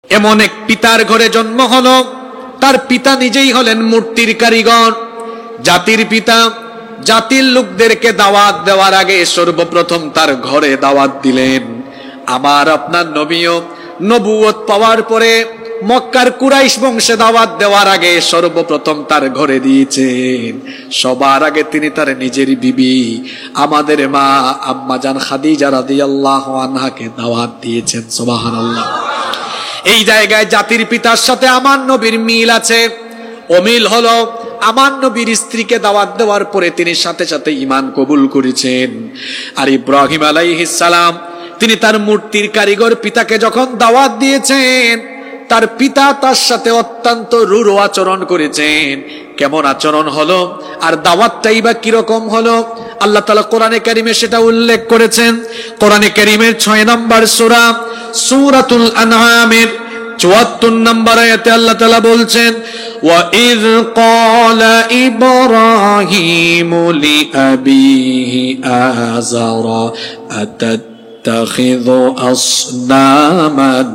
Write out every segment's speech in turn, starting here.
এমন এক পিতার ঘরে জন্ম হলো, তার পিতা নিজেই হলেন মূর্তির কারিগর। জাতির পিতা জাতির লোকদেরকে দাওয়াত দেওয়ার আগে সর্বপ্রথম তার ঘরে দাওয়াত দিলেন। আমার আপনার নবীও নবুয়ত পাওয়ার পরে মক্কার কুরাইশ বংশে দাওয়াত দেওয়ার আগে সর্বপ্রথম তার ঘরে দিয়েছেন। সবার আগে তিনি তার নিজের বিবি আমাদের মা আম্মাজান খাদিজা রাদিয়াল্লাহু আনহাকে দাওয়াত দিয়েছেন। সুবহানাল্লাহ। এই জায়গায় জাতির পিতার সাথে আমার নবীর মিল আছে। অমিল হলো আমার নবীর স্ত্রীকে দাওয়াত দেওয়ার পরে তিনি সাথে সাথে ঈমান কবুল করেছেন। আর ইব্রাহিম আলাইহিস সালাম তিনি তার মূর্তির কারিগর পিতাকে যখন দাওয়াত দিয়েছেন, তার পিতা তার সাথে অত্যন্ত রূঢ় আচরণ করেছেন। কেমন আচরণ হলো আর দাওয়াতটাই বা কিরকম হলো, আল্লাহ তাআলা কোরআনে কারিমে সেটা উল্লেখ করেছেন। কোরআনে কারিমের ৬ নম্বর সূরা সূরাতুল আনআমের ৭৪ নম্বর আয়াতে আল্লাহ তাআলা বলছেন, ওয়া ইয ক্বালা ইব্রাহিমু লিআবিহি আযারা আতাত্তাখিযু আসনামান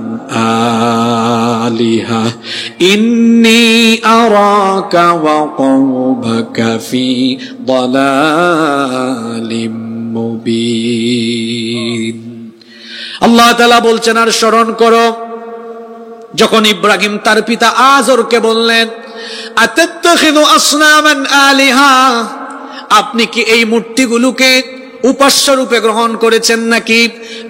আলিহা ইন্নী আরাকা ওয়া কওমাকা ফি দালালিম মুবিন। আল্লাহ তাআলা বলছেন, আর স্মরণ করো যখন ইব্রাহিম তার পিতা আযরকে বললেন, আতাত্তাখিযু আসনামান আলিহা, আপনি কি এই মূর্তিগুলোকে উপাস্য রূপে গ্রহণ করেছেন নাকি?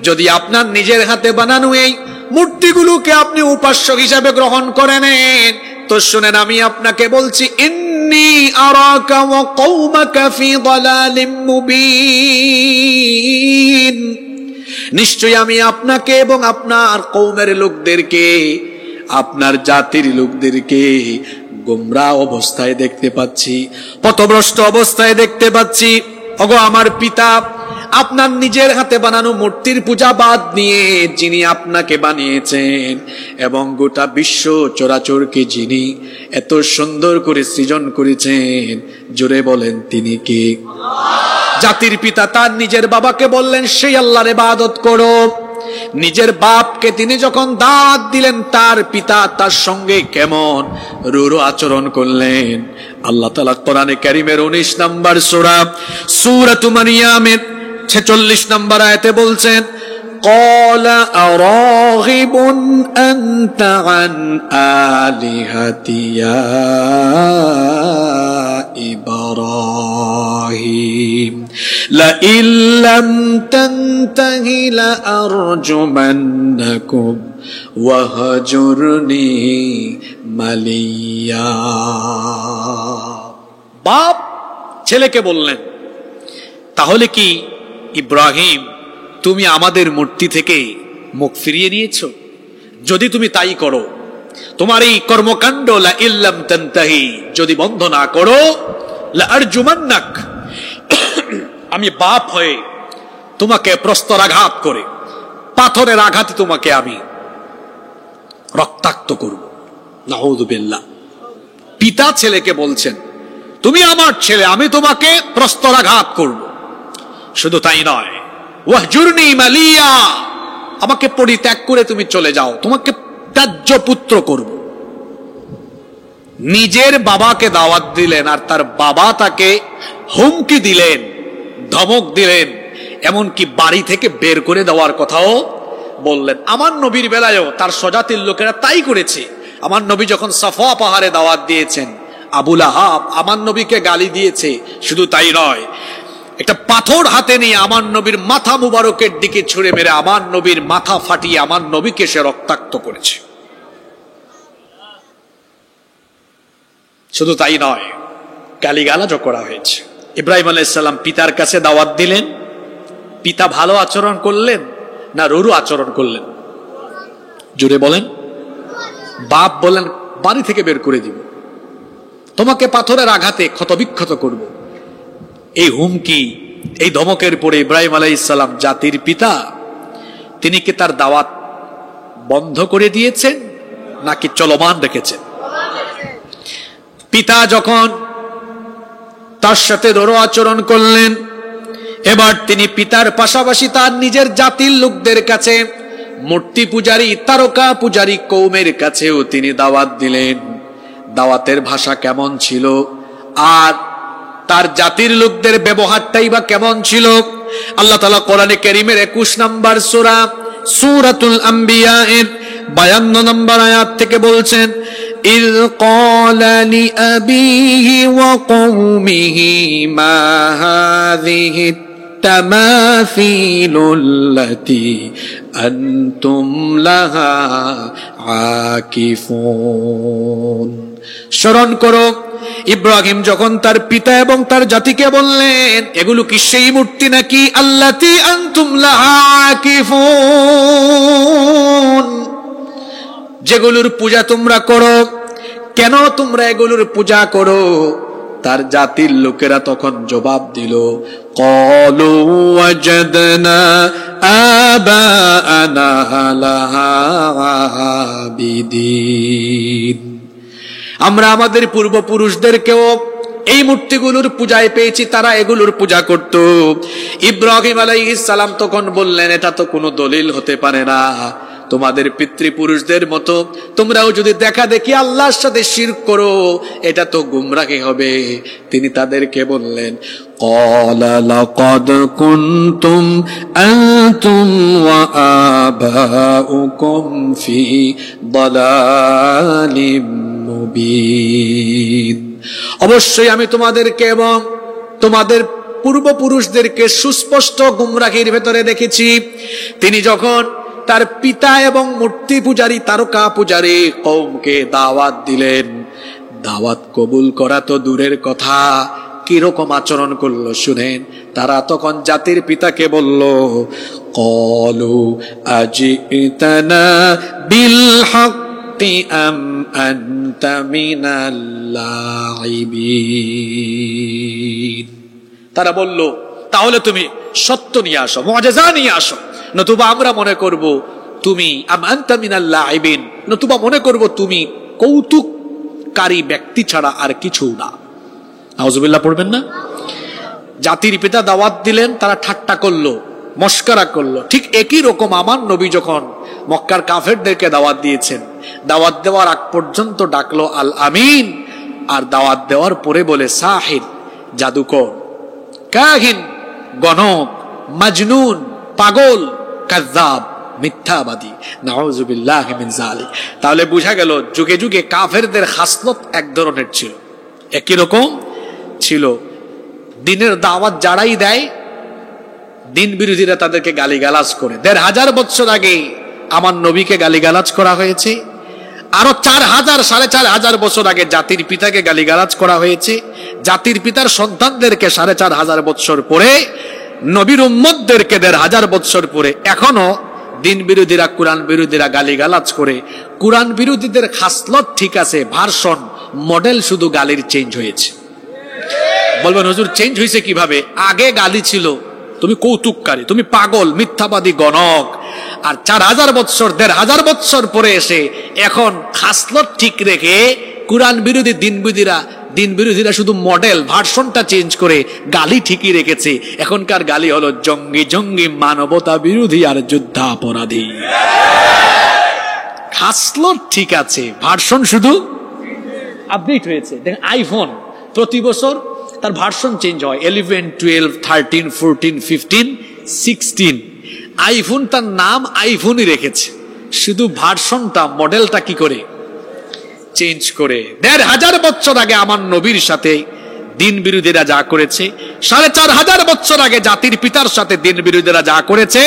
যদি আপনার নিজের হাতে বানানো এই মূর্তিগুলোকে আপনি উপাস্য হিসাবে গ্রহণ করে নেন, তো শুনেন আমি আপনাকে বলছি, ইন্নী আরাকা ওয়া কওমাকা ফি দালালিম মুবিন, নিশ্চয়ই আমি আপনাকে এবং আপনার কওমের লোকদেরকে, আপনার জাতির লোকদেরকে গোমরাহ অবস্থায় দেখতে পাচ্ছি, পথভ্রষ্ট অবস্থায় দেখতে পাচ্ছি। ওগো আমার পিতা, আপনার নিজের হাতে বানানো মূর্তির পূজা বাদ নিয়ে যিনি আপনাকে বানিয়েছেন এবং গোটা বিশ্ব চরাচরকে যিনি এত সুন্দর করে সৃজন করেছেন, জোরে বলেন তিনি কে? জাতির পিতা তার নিজের বাবাকে বললেন, সেই আল্লাহর ইবাদত করো। নিজের বাপকে তিনি যখন দাওয়াত দিলেন, তার পিতা তার সঙ্গে কেমন রূঢ় আচরণ করলেন। আল্লাহ তাআলা কোরআনে কারীমের 19 নম্বর সূরা সূরাতু মারইয়ামের 46 নম্বর আয়াতে বলছেন, ক্বালা আরাগিবুন আনতা আন আলিহাতি ইয়া ইব্রাহিম লাইন লাম তানতাহি লাআরজুমান্নাকুম ওয়াহজুরনি মালিয়া। বাপ ছেলেকে বললেন, তাহলে কি ইব্রাহিম তুমি আমাদের মূর্তি থেকে মুখ ফিরিয়ে নিয়েছো? যদি তুমি তাই করো, তোমার এই কর্মকাণ্ড লা ইল্লাম তানতাহি, যদি বন্ধ না করো, লা আরজুমান্নাক, আমি বাপ হয়ে তোমাকে প্রস্তরাঘাত করে, পাথরের আঘাতে তোমাকে আমি রক্তাক্ত করব। নাউযু বিল্লাহ। পিতা ছেলেকে বলছেন, তুমি আমার ছেলে, আমি তোমাকে প্রস্তরাঘাত করব। শুধু তাই নয়, ওয়াহজুরনি মালিয়া, আমাকে পরিত্যাগ করে তুমি চলে যাও, তোমাকে ত্যায্য পুত্র করব। নিজের বাবাকে দাওয়াত দিলেন আর তার বাবা তাকে হুমকি দিলেন, ধমক দিলেন, এমনকি বাড়ি থেকে বের করে দেওয়ার কথাও বললেন। আমার নবীর বেলায়ও তার স্বজাতির লোকেরা তাই করেছে। আমার নবী যখন সাফা পাহাড়ে দাওয়াত দিয়েছেন, আবু লাহাব আমার নবীকে গালি দিয়েছে। শুধু তাই নয়, একটা পাথর হাতে নিয়ে আমার নবীর মাথা মুবারকের দিকে ছুঁড়ে মেরে আমার নবীর মাথা ফাটিয়ে আমার নবীকে সে রক্তাক্ত করেছে। শুধু তাই নয়, গালিগালাজও করা হয়েছে। ইব্রাহিম আলাইহিস সালাম পিতার কাছে দাওয়াত দিলেন, পিতা ভালো আচরণ করলেন না রূঢ় আচরণ করলেন? জোরে বলেন। বাপ বলেন, বাড়ি থেকে বের করে দিব, তোমাকে পাথরের আঘাতে ক্ষতবিক্ষত করব। এই হুমকি, এই ধমকের পরে ইব্রাহিম আলাইহিস সালাম জাতির পিতা, তিনি কি তার দাওয়াত বন্ধ করে দিয়েছেন নাকি চলমান রেখেছেন? পিতা যখন তার সাথে রূঢ় আচরণ করলেন, এবার তিনি পিতার পাশাপাশি তার নিজের জাতির লোকদের কাছে মূর্তি পূজারী তারকা পূজারী কওমের কাছেও তিনি দাওয়াত দিলেন। দাওয়াতের ভাষা কেমন ছিল আর তার জাতির লোকদের ব্যবহারটাই বা কেমন ছিল? আল্লাহ তাআলা কোরআনে কারীমের 21 নম্বর সূরা সূরাতুল আম্বিয়া এর 52 নম্বর আয়াত থেকে বলছেন, ইয ক্বালা লিআবিহি ওয়া কওমিহি মা হাযিহি তামাসিলুল্লাতী আনতুম লাহা আকিফুন। স্মরণ করো, ইব্রাহিম যখন তার পিতা এবং তার জাতিকে বললেন, এগুলো কি সেই মূর্তি নাকি আল্লাতী আনতুম লাহা আকিফুন, যেগুলোর পূজা তোমরা করো? কেন তোমরা এগুলোর পূজা করো? তার জাতির লোকেরা তখন জবাব দিল, ক্বালু ওয়াজাদনা আবাআনা লাহা আবিদিন, আমরা আমাদের পূর্বপুরুষদেরকেও এই মূর্তিগুলোর পূজায় পেয়েছি, তারা এগুলোর পূজা করত। ইব্রাহিম আলাইহিস সালাম তখন বললেন, এটা তো কোনো দলিল হতে পারে না, তোমাদের পিতৃপুরুষদের মতো তোমরাও যদি দেখা দেখি আল্লাহর সাথে শিরক করো, এটা তো গুমরাহি হবে। তিনি তাদেরকে বললেন, ক্বালা লাকাদ কুনতুম আনতুম ওয়া আবাউকুম ফি দালালিম মুবিন, অবশ্যই আমি তোমাদেরকে এবং তোমাদের পূর্বপুরুষদেরকে সুস্পষ্ট গুমরাহির ভেতরে দেখেছি। তিনি যখন তার পিতা এবং মূর্তি পূজারী তারকা পূজারী কওমকে দাওয়াত দিলেন, দাওয়াত কবুল করা তো দূরের কথা, কিরকম আচরণ করলো শুনেন। তারা তখন জাতির পিতাকে বলল, ক্বালু আজিতানা বিল হাক্কি আম আনতা মিনাল লাইবিন। তারা বলল, তাহলে তুমি সত্য নিয়ে আসো, মুআজিজা নিয়ে আসো, নতুবা আমরা মনে করব তুমি আম আনতা মিনাল লাইবিন, নতুবা মনে করব তুমি কৌতুককারী ব্যক্তি ছাড়া আর কিছু না। নাউজুবিল্লাহ পড়বেন না? জাতির পিতা দাওয়াত দিলেন, তারা ঠাট্টা করলো, মস্করা করলো। ঠিক একই রকম আমার নবী যখন মক্কার কাফেরদেরকে দাওয়াত দিয়েছেন, দাওয়াত দেওয়ার আগ পর্যন্ত ডাকলো আল আমিন, আর দাওয়াত দেওয়ার পরে বলে সাহির, জাদুকর, কাহিন, গণক, মাজনুন, পাগল, কাযযাব, মিথ্যাবাদী। নাউযুবিল্লাহি মিন যালিক। তাহলে বোঝা গেল যুগে যুগে কাফেরদের খাসলত এক ধরনের ছিল, একই রকম ছিল। দিনের দাওয়াত যারাই দেয়, দিন বিরোধীরা তাদেরকে গালিগালাজ করে। ১৫০০ বছর আগে আমার নবীকে গালিগালাজ করা হয়েছে, আরো ৪,০০০ ৪,৫০০ বছর আগে জাতির পিতাকে গালিগালাজ করা হয়েছে, জাতির পিতার সন্তানদেরকে ৪,৫০০ বছর পরে, নবীর উম্মতদেরকে ১৫০০ বছর পরে এখনো দিন বিরোধীরা, কোরআন বিরোধীরা গালিগালাজ করে। কোরআন বিরোধীদের খাসলত ঠিক আছে, ভার্সন মডেল শুধু গালির চেঞ্জ হয়েছে। বলবেন হুজুর চেঞ্জ হয়েছে কিভাবে? আগে গালি ছিল, তুমি কৌতুককারী, তুমি পাগল, মিথ্যাবাদী, গণক। আর ৪,০০০ বছর ১৫০০ বছর পরে এসে এখন খাসলত ঠিক রেখে কোরআন বিরোধী দিন বিরোধীরা শুধু মডেল ভার্সনটা চেঞ্জ করে গালি ঠিকই রেখেছে। এখনকার গালি হলো জঙ্গি জঙ্গি, মানবতা বিরোধী আর যুদ্ধাপরাধী। খাসলত ঠিক আছে, ভার্সন শুধু আপডেট হয়েছে। দেখেন আইফোন প্রতি বছর তার ভার্সন চেঞ্জ হয়, 11, 12, 13, 14, 15, 16। আইফোন তার নাম আইফোনই রেখেছে, শুধু ভার্সনটা, মডেলটা কি করে চেঞ্জ করে। ১৫০০ বছর আগে আমার নবীর সাথে দিন বিরোধীরা যা করেছে, ৪,৫০০ বছর আগে জাতির পিতার সাথে দিন বিরোধীরা যা করেছে,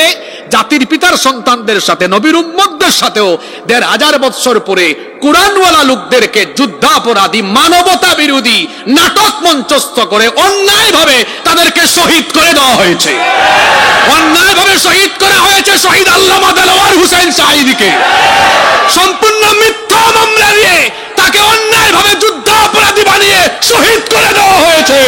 জাতির পিতার সন্তানদের সাথে, নবীর উম্মতদের সাথেও ১৫০০ বছর পরে কুরআনওয়ালা লোকদেরকে যুদ্ধাপরাধী, মানবতা বিরোধী নাটক মঞ্চস্থ করে অন্যায়ভাবে তাদেরকে শহীদ করে দেওয়া হয়েছে। অন্যায়ভাবে শহীদ করা হয়েছে শহীদ আল্লামা দেলোয়ার হোসেন সাঈদীকে। সম্পূর্ণ মিথ্যা মামলা দিয়ে তাকে অন্যায়ভাবে যুদ্ধাপরাধী বানিয়ে শহীদ করে দেওয়া হয়েছে।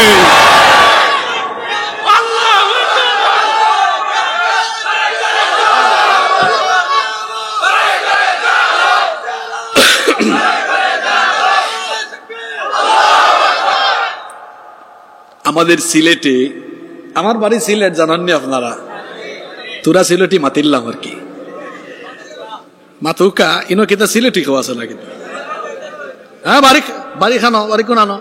আমাদের সিলেটে, আমার বাড়ি সিলেট, জানাননি আপনারা? তোরা সিলেটি মাতিল্লাম আর কি। মাতুকা ইনো কিতা সিলেটি খাওয়া আছে না কিন্তু হ্যাঁ বাড়ি খানো বাড়ি কোন আনো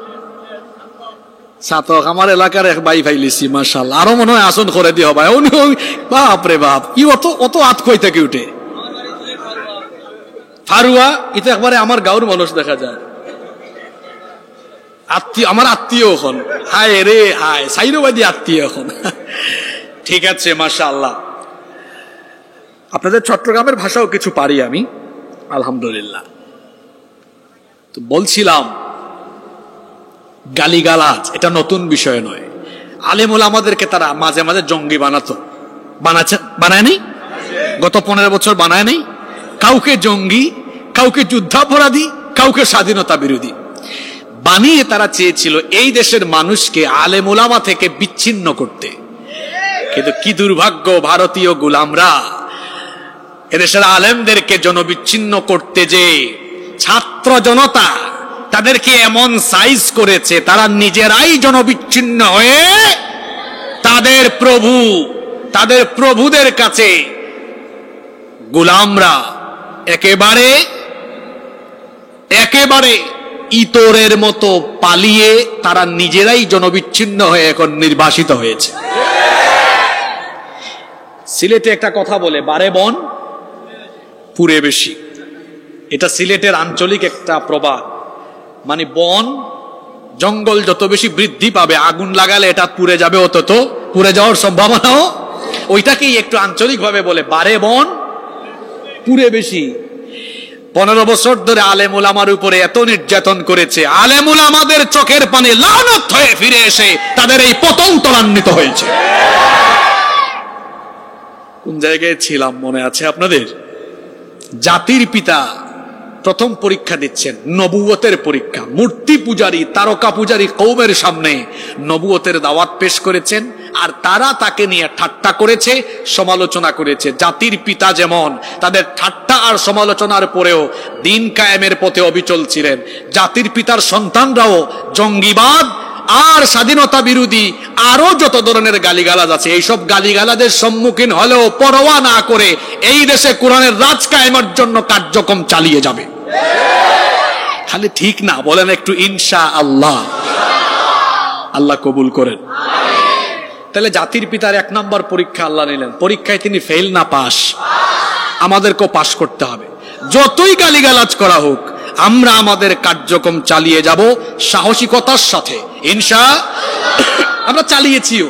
সাতক আমার এলাকার এক বাই ফাইলিছি মাশাআল্লাহ আরো মনে হয় আসন করে দিয়ে হবে বাপ রে বাপ ই অত আত কই থেকে উঠে ফারুয়া এটা একবারে আমার গাঁর মানুষ দেখা যায় আত্মীয় আমার আত্মীয় এখন হায় রে হায় সাইরোবাদী আত্মীয় এখন ঠিক আছে মাশাআল্লাহ আপনাদের চট্টগ্রামের ভাষাও কিছু পারি আমি আলহামদুলিল্লাহ তো বলছিলাম গালিগালাজ এটা নতুন বিষয় নয় আলেম ওলামাদেরকে তারা মাঝে মাঝে জঙ্গি বানায় নাই গত 15 বছর বানায় নাই কাউকে জঙ্গি কাউকে যুদ্ধাপরাধী কাউকে স্বাধীনতা বিরোধী বানিয়ে তারা চেয়েছিল এই দেশের মানুষকে আলেম ওলামা থেকে বিচ্ছিন্ন করতে কিন্তু কি দুর্ভাগ্য ভারতীয় গোলামরা এদেশের আলেমদেরকে জনবিচ্ছিন্ন করতে যে ছাত্র জনতা তাদেরকে এমন সাইজ করেছে তারা নিজেরাই জনবিচ্ছিন্ন হয়ে তাদের প্রভুদের কাছে গোলামরা একেবারে ইতরের মতো পালিয়ে তারা নিজেরাই জনবিচ্ছিন্ন হয়ে এখন নির্বাসিত হয়েছে। সিলেটে একটা কথা বলে বারে বন পুরে বেশি, এটা সিলেটের আঞ্চলিক একটা প্রবাদ, মানে বন জঙ্গল যত বেশি বৃদ্ধি পাবে আগুন লাগালে এটা পুড়ে যাবে, অত পুড়ে যাওয়ার সম্ভাবনাও, ওইটাকেই একটু আঞ্চলিক ভাবে বলে বারে বন পুরে বেশি। 15 বছর ধরে আলেম উলামার উপরে এত নির্যাতন করেছে, আলেম উলামাদের চোখের পানি লানত হয়ে ফিরে এসে তাদের এই পতন ত্বরান্বিত হয়েছে। কোন জায়গায় ছিলাম মনে আছে আপনাদের? জাতির পিতা প্রথম পরীক্ষা দিচ্ছেন, নবুয়তের পরীক্ষা। মূর্তি পূজারী তারকা পূজারী কওমের সামনে নবুয়তের দাওয়াত পেশ করেছেন, আর তারা তাকে নিয়ে ঠাট্টা করেছে, সমালোচনা করেছে। জাতির পিতা যেমন তাদের ঠাট্টা আর সমালোচনার পরেও দিন কায়েমের পথে অবিচল ছিলেন, জাতির পিতার সন্তানরাও জঙ্গিবাদ আর স্বাধীনতা বিরোধী আরো যত ধরনের গালিগালাজ আছে, এইসব গালিগালাজের সম্মুখীন হলেও পরোয়া না করে এই দেশে কোরআনের রাজ কায়েমের জন্য কার্যক্রম চালিয়ে যাবে। খালি ঠিক না বলেন একটু ইনশাআল্লাহ? আল্লাহ কবুল করেন। তাহলে জাতির পিতার 1 নম্বর পরীক্ষা আল্লাহ নিলেন, পরীক্ষায় তিনি ফেল না পাস, আমাদেরকেও পাস করতে হবে। যতই গালিগালাজ করা হোক আমরা আমাদের কার্যক্রম চালিয়ে যাব সাহসিকতার সাথে, আমরা চালিয়েছিও।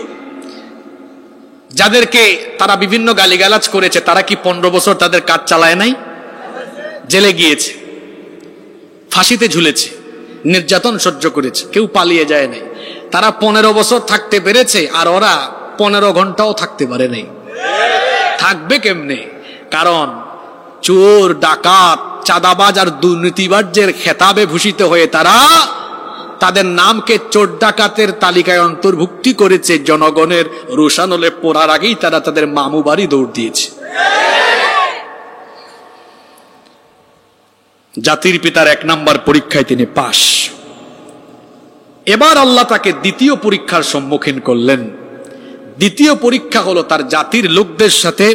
যাদেরকে তারা বিভিন্ন গালিগালাজ করেছে তারা কি 15 বছর তাদের কাজ চালায় নাই? জেলে গিয়েছে, ফাঁসিতে ঝুলেছে, নির্যাতন সহ্য করেছে, কেউ পালিয়ে যায় নাই। তারা 15 বছর থাকতে পেরেছে, আর ওরা 15 ঘন্টাও থাকতে পারে নাই। থাকবে কেমনে? কারণ চোর, ডাকাত, চাঁদাবাজ আর দুর্নীতিবাজের খেতাবে ভূষিত হয়ে তারা তাদের নামকে চোর ডাকাতের তালিকায় অন্তর্ভুক্তি করেছে। জনগণের রোশানলে পড়ার আগেই তারা তাদের মামু বাড়ি দৌড় দিয়েছে। জাতির পিতার 1 নম্বর পরীক্ষায় তিনি পাস। এবার আল্লাহ তাকে দ্বিতীয় পরীক্ষার সম্মুখীন করলেন। দ্বিতীয় পরীক্ষা হলো তার জাতির লোকদের সাথে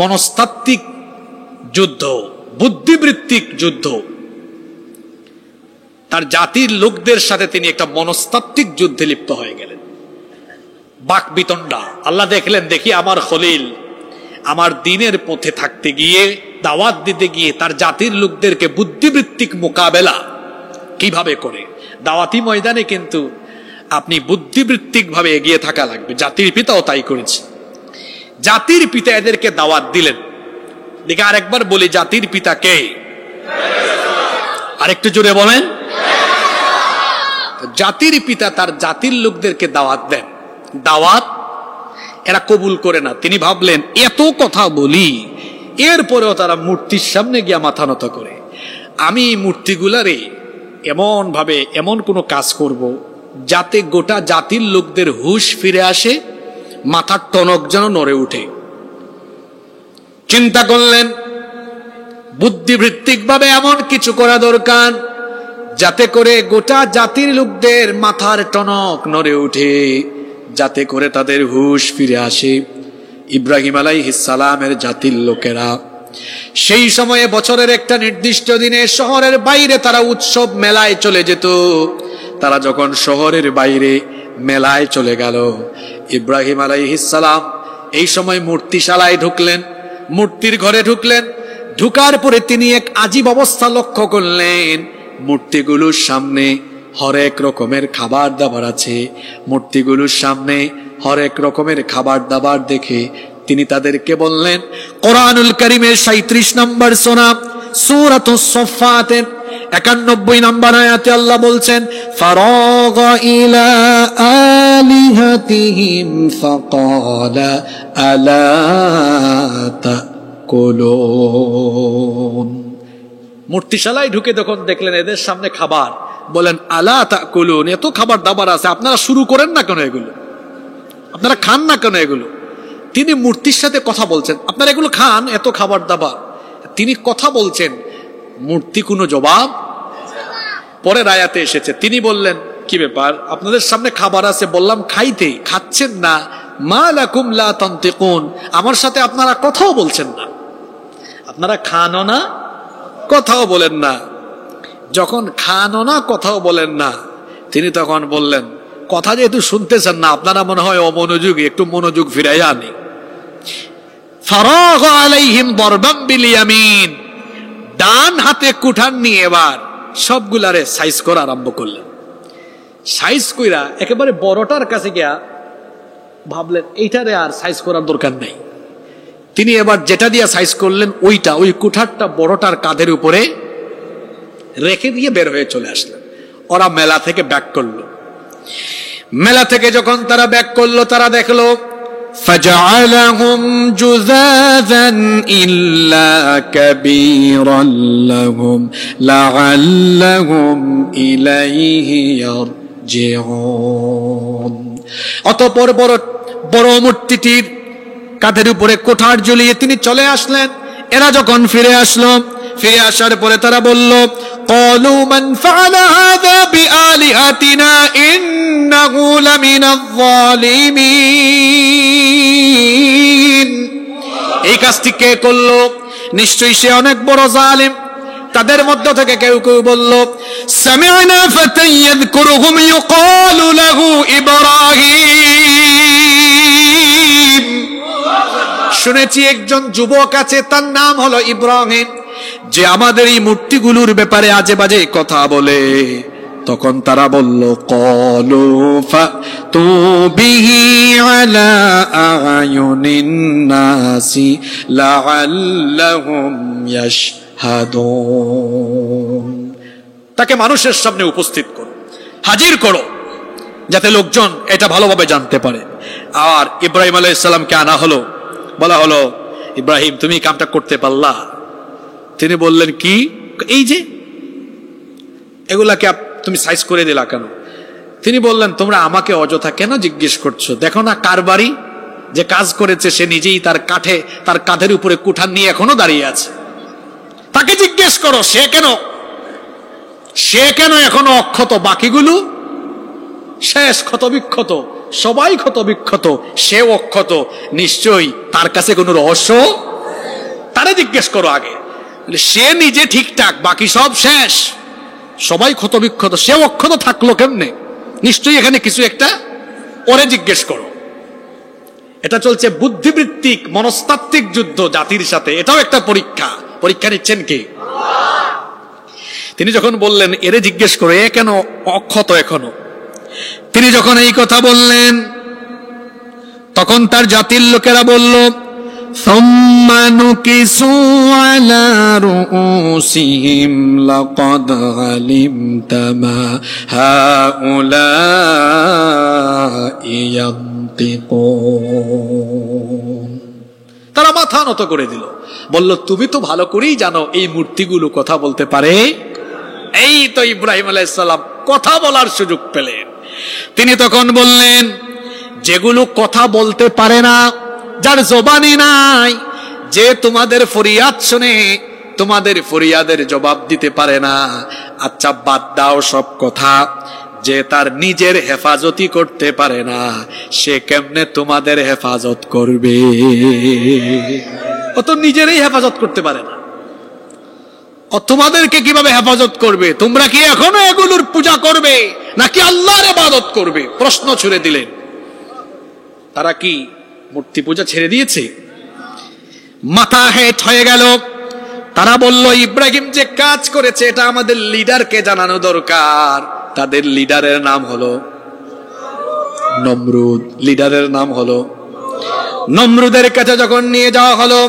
মনস্তাত্ত্বিক যুদ্ধ, বুদ্ধিবৃত্তিক যুদ্ধ। তার জাতির লোকদের সাথে তিনি একটা মনস্তাত্ত্বিক যুদ্ধে লিপ্ত হয়ে গেলেন। বাকবিতণ্ডা। আল্লাহ দেখলেন, দেখি আমার খলিল আমার দ্বীনের পথে থাকতে গিয়ে, দাওয়াত দিতে গিয়ে তার জাতির লোকদেরকে বুদ্ধিবৃত্তিক মোকাবেলা কিভাবে করে। দাওয়াতি ময়দানে কিন্তু আপনি বুদ্ধিবৃত্তিক ভাবে এগিয়ে থাকা লাগবে। জাতির পিতাও তাই করেছে। জাতির পিতা এদেরকে দাওয়াত দিলেন। দেখে আরেকবার বলি, জাতির পিতা কে? আরেকটু জোরে বলেন। জাতির পিতা তার জাতির লোকদেরকে দাওয়াত দেন। দাওয়াত এরা কবুল করে না। তিনি ভাবলেন এত কথা বলি, এরপরেও তারা মূর্তির সামনে গিয়া মাথা নত করে। আমি মূর্তিগুলারে এমন ভাবে এমন কোনো কাজ করব যাতে গোটা জাতির লোকদের হুঁশ ফিরে আসে, মাথার টনক যেন নড়ে উঠে। চিন্তা করলেন বুদ্ধিবৃত্তিক ভাবে এমন কিছু করা দরকার যাতে করে গোটা জাতির লোকদের মাথার টনক নড়ে উঠে, যাতে করে তাদের হুঁশ ফিরে আসে। ইব্রাহিম আলাইহিস সালামের জাতির লোকেরা সেই সময়ে বছরের একটা নির্দিষ্ট দিনে শহরের বাইরে তারা উৎসব মেলায় চলে যেত। তারা যখন শহরের বাইরে মেলায় চলে গেল, ইব্রাহিম আলাইহিস সালাম এই সময় মূর্তিশালায় ঢুকলেন, মূর্তির ঘরে ঢুকলেন। ঢুকার পরে তিনি এক আজীব অবস্থা লক্ষ্য করলেন। মূর্তিগুলোর সামনে হরেক রকমের খাবার দাবার আছে। মূর্তিগুলোর সামনে হরেক রকমের খাবার দাবার দেখে তিনি তাদেরকে বললেন, কোরআনুল কারীমের 37 নম্বর সূরাতুস সাফফাতের 91 নম্বর আয়াতে আল্লাহ বলছেন, ফারাগা ইলা আলিহাতিহিম ফাকালা আলা তাকুলুন। মূর্তিশালায় ঢুকে যখন দেখলেন এদের সামনে খাবার, বলেন আলা তাকুলুন, এত খাবার দাবার আছে, আপনারা শুরু করেন না কেন এগুলো? আপনারা খান না কেন এগুলো? তিনি মূর্তির সাথে কথা বলছেন, আপনারা এগুলো খান, এত খাবার দাবার। তিনি কথা বলছেন, মূর্তি কোনো জবাব। পরের আয়াতে এসেছে, তিনি বললেন, কি ব্যাপার, আপনাদের সামনে খাবার আছে, বললাম খাইতে, খাচ্ছেন না। মা লাকুম লা তানতিকুন, আমার সাথে আপনারা কথাও বলছেন না, আপনারা খানও না কথাও বলেন না। যখন খানও না কথাও বলেন না, তিনি তখন বললেন, কথা যেহেতু শুনতেছেন না, আপনারা মনে হয় অমনোযোগী, একটু মনোযোগ ফিরাইয়া আনি। ফারাগা আলাইহিম দরবাম বিল ইয়ামিন, ডান হাতে কুঠার নিয়ে এবার সবগুলারে সাইজ করা আরম্ভ করলেন। সাইজ কইরা একেবারে বড়টার কাছে গিয়া ভাবলেন এইটারে আর সাইজ করার দরকার নেই। তিনি এবার যেটা দিয়ে সাইজ করলেন ওইটা, ওই কুঠারটা বড়টার কাঁধের উপরে রেখে দিয়ে বের হয়ে চলে আসলেন। ওরা মেলা থেকে ব্যাক করলো। মেলা থেকে যখন তারা ব্যাক করলো, তারা দেখলো فجعلهم جذاذا إلا كبيرا لهم لعلهم إليه يرجعون। অতঃপর বড় মূর্তিটির কাঁধের উপরে কোঠার ঝুলিয়ে তিনি চলে আসলেন। এরা যখন ফিরে আসলো, ফিরে আসার পরে তারা বলল, قالوا من فعل هذا بآلهتنا إنه لمن الظالمين। এই কাজটি কে করলো? নিশ্চয়ই সে অনেক বড় জালিম। তাদের মধ্য থেকে কেউ কেউ বলল, سمعنا فتى يذكرهم يقال له إبراهيم। শুনেছি একজন যুবক আছে, তার নাম হলো ইব্রাহিম, যে আমাদের এই মূর্তিগুলোর ব্যাপারে আজে বাজে কথা বলে। তখন তারা বলল, ক্বালু ফাতু বিহি আলা আয়ুনিন নাসি লাআল্লাহুম ইয়াশহাদুন। তাকে মানুষের সামনে উপস্থিত করো, হাজির করো, যাতে লোকজন এটা ভালোভাবে জানতে পারে। আর ইব্রাহিম আলাইহিস সালামকে আনা হলো, বলা হলো, ইব্রাহিম তুমি কামটা করতে পারলা? তিনি বললেন, কি? এই যে এগুলাকে তুমি সাইজ করে দিলা কেন? তিনি বললেন, তোমরা আমাকে অযথা কেন জিজ্ঞেস করছো? দেখো না কার বাড়ি, যে কাজ করেছে সে নিজেই তার কাঁধের উপরে কুঠার নিয়ে এখনো দাঁড়িয়ে আছে। তাকে জিজ্ঞেস করো সে কেন এখনো অক্ষত, বাকিগুলো শেষ, ক্ষতবিক্ষত, সবাই ক্ষতবিক্ষত, সে অক্ষত, নিশ্চয়ই তার কাছে কোনো রহস্য। তারে জিজ্ঞেস করো আগে, সে নিজে ঠিকঠাক, বাকি সব শেষ, সবাই ক্ষতবিক্ষত, সে অক্ষত থাকলো কেমনে? নিশ্চয়ই এখানে কিছু একটা, ওরে জিজ্ঞেস করো। এটা চলছে বুদ্ধিবৃত্তিক মনস্তাত্ত্বিক যুদ্ধ জাতির সাথে, এটাও একটা পরীক্ষা। পরীক্ষা নিচ্ছেন কে? তিনি যখন বললেন এরে জিজ্ঞেস করো, এ কেন অক্ষত এখনো, তিনি যখন এই কথা বললেন, তখন তার জাতির লোকেরা বলল, ثم نكسوا على رؤوسهم لقد علمت ما هؤلاء ينطقون। তারা মাথা নত করে দিল, বলল, তুমি তো ভালো করেই জানো এই মূর্তিগুলো কথা বলতে পারে। এই তো ইব্রাহিম আলাইহিস সালাম কথা বলার সুযোগ পেলেন। তিনি তখন বললেন, যেগুলো কথা বলতে পারে না, যার জবানি নাই, যে তোমাদের ফরিয়াদ শুনে তোমাদের ফরিয়াদের জবাব দিতে পারে না, আচ্ছা বাদ দাও সব কথা, যে তার নিজের হেফাজতই করতে পারে না, সে কেমনে তোমাদের হেফাজত করবে? ও তো নিজেরই হেফাজত করতে পারে না, ও তোমাদেরকে কিভাবে হেফাজত করবে? তোমরা কি এখনো এগুলোর পূজা করবে নাকি আল্লাহর ইবাদত করবে? প্রশ্ন ছুড়ে দিলেন। তারা কি মূর্তি পূজা ছেড়ে দিয়েছে? মাথা হেট হয়ে গেল। তারা বলল, ইব্রাহিম যে কাজ করেছে এটা আমাদের লিডারকে জানানো দরকার। তাদের লিডারের নাম হলো নমরুদ। লিডারের নাম হলো নমরুদের কাছে যখন নিয়ে যাওয়া হলো,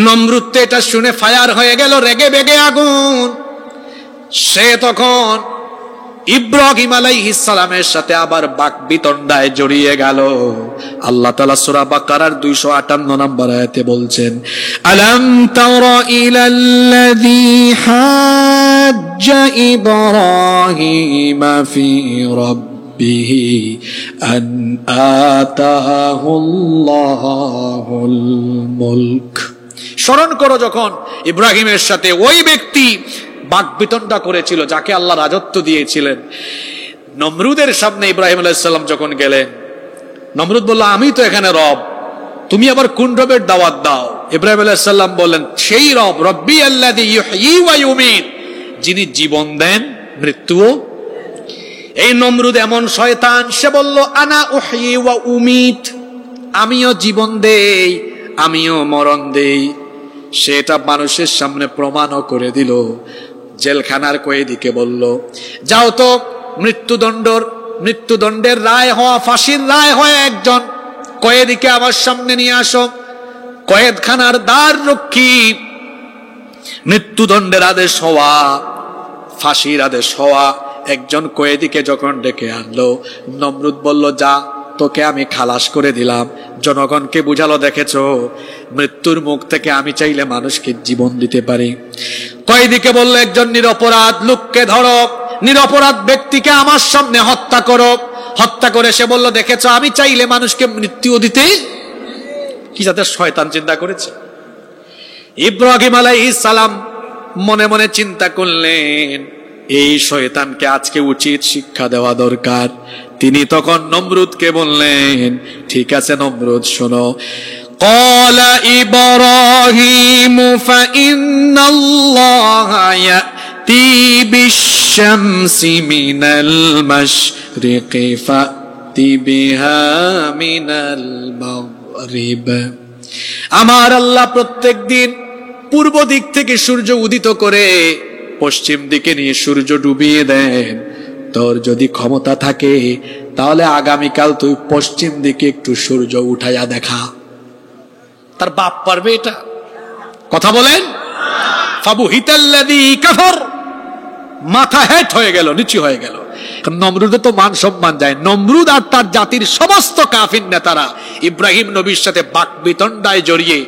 নমরুদ তো এটা শুনে ফায়ার হয়ে গেল, রেগে বেগে আগুন। সে তখন ইব্রাহিম আলাইহিস সালামের সাথে আবার বাকবিতণ্ডায় জড়িয়ে গেল। আল্লাহ তাআলা সূরা বাকারার 258 নম্বর আয়াতে বলছেন, আলাম তারা ইলাল্লাযী হাজ্জা ইব্রাহিম ফি রাব্বিহি আন আতাহুল্লাহুল মুলক। স্মরণ করো যখন ইব্রাহিমের সাথে ওই ব্যক্তি বাকবিতণ্ডা করেছিল যাকে আল্লাহ রাজত্ব দিয়েছিলেন। নমরুদের সামনে ইব্রাহিম আলাইহিস সালাম যখন গেলেন, নমরুদ বলল, আমি তো এখানে রব, তুমি আবার কোন রবের দাওয়াত দাও? ইব্রাহিম আলাইহিস সালাম বললেন, সেই রব, রব্বি আল্লাযী ইউহয়ী ওয়া ইউমীত, যিনি জীবন দেন মৃত্যুও। এই নমরুদ এমন শয়তান, সে বলল, আনা উহয়ী ওয়া উমীত, আমিও জীবন দেই আমিও মরণ দেই। সেটা মানুষের সামনে প্রমাণও করে দিল। জেলখানার কয়েদিকে বলল, যাও তো মৃত্যুদণ্ডের রায় হওয়া, ফাঁসির রায় হয় একজন কয়েদিকে আমার সামনে নিয়ে আসো। কয়েদখানার দ্বার রক্ষী মৃত্যুদণ্ডের আদেশ হওয়া, ফাঁসির আদেশ হওয়া একজন কয়েদিকে যখন ডেকে আনলো, নমরুদ বলল, যা, তোকে আমি খালাস করে দিলাম। জনগণকে বুঝালো, দেখেছো মৃত্যুর মুখ থেকে আমি চাইলে মানুষকে জীবন দিতে পারি। কয়েদিকে বলল, একজন নিরপরাধ লোককে ধরো, নিরপরাধ ব্যক্তিকে আমার সামনে হত্যা করো। হত্যা করে সে বলল, দেখেছো আমি চাইলে মানুষকে মৃত্যু দিতে। কি যাতে শয়তান চিন্তা করেছে। ইব্রাহিম আলাইহিস সালাম মনে মনে চিন্তা করলেন, এই শয়তানকে আজকে উচিত শিক্ষা দেওয়া দরকার। তিনি তখন নমরুদকে বললেন, ঠিক আছে নমরুদ, শোনো, ক্বালা ইব্রাহিমু ফাইন্নাল্লাহা ইয়াতি বিশ-শামসি মিনাল মাশরিকি ফাতি বিহা মিনাল মাগরিব। আমার আল্লাহ প্রত্যেকদিন পূর্ব দিক থেকে সূর্য উদিত করে পশ্চিম দিকে নিয়ে সূর্য ডুবিয়ে দেন। তোর যদি ক্ষমতা থাকে তাহলে আগামীকাল তুই পশ্চিম দিকে একটু সূর্য উঠাইয়া দেখা। তার বাপ পারবে এটা? কথা বলেন। ফাবুহিতাল্লাযী কাফার, মাথা হেট হয়ে গেল, নিচু হয়ে গেল। নমরুদের তো মান সম্মান যায়। নমরুদ আর তার জাতির সমস্ত কাফির নেতারা ইব্রাহিম নবীর সাথে বাকবিতণ্ডায় জড়িয়ে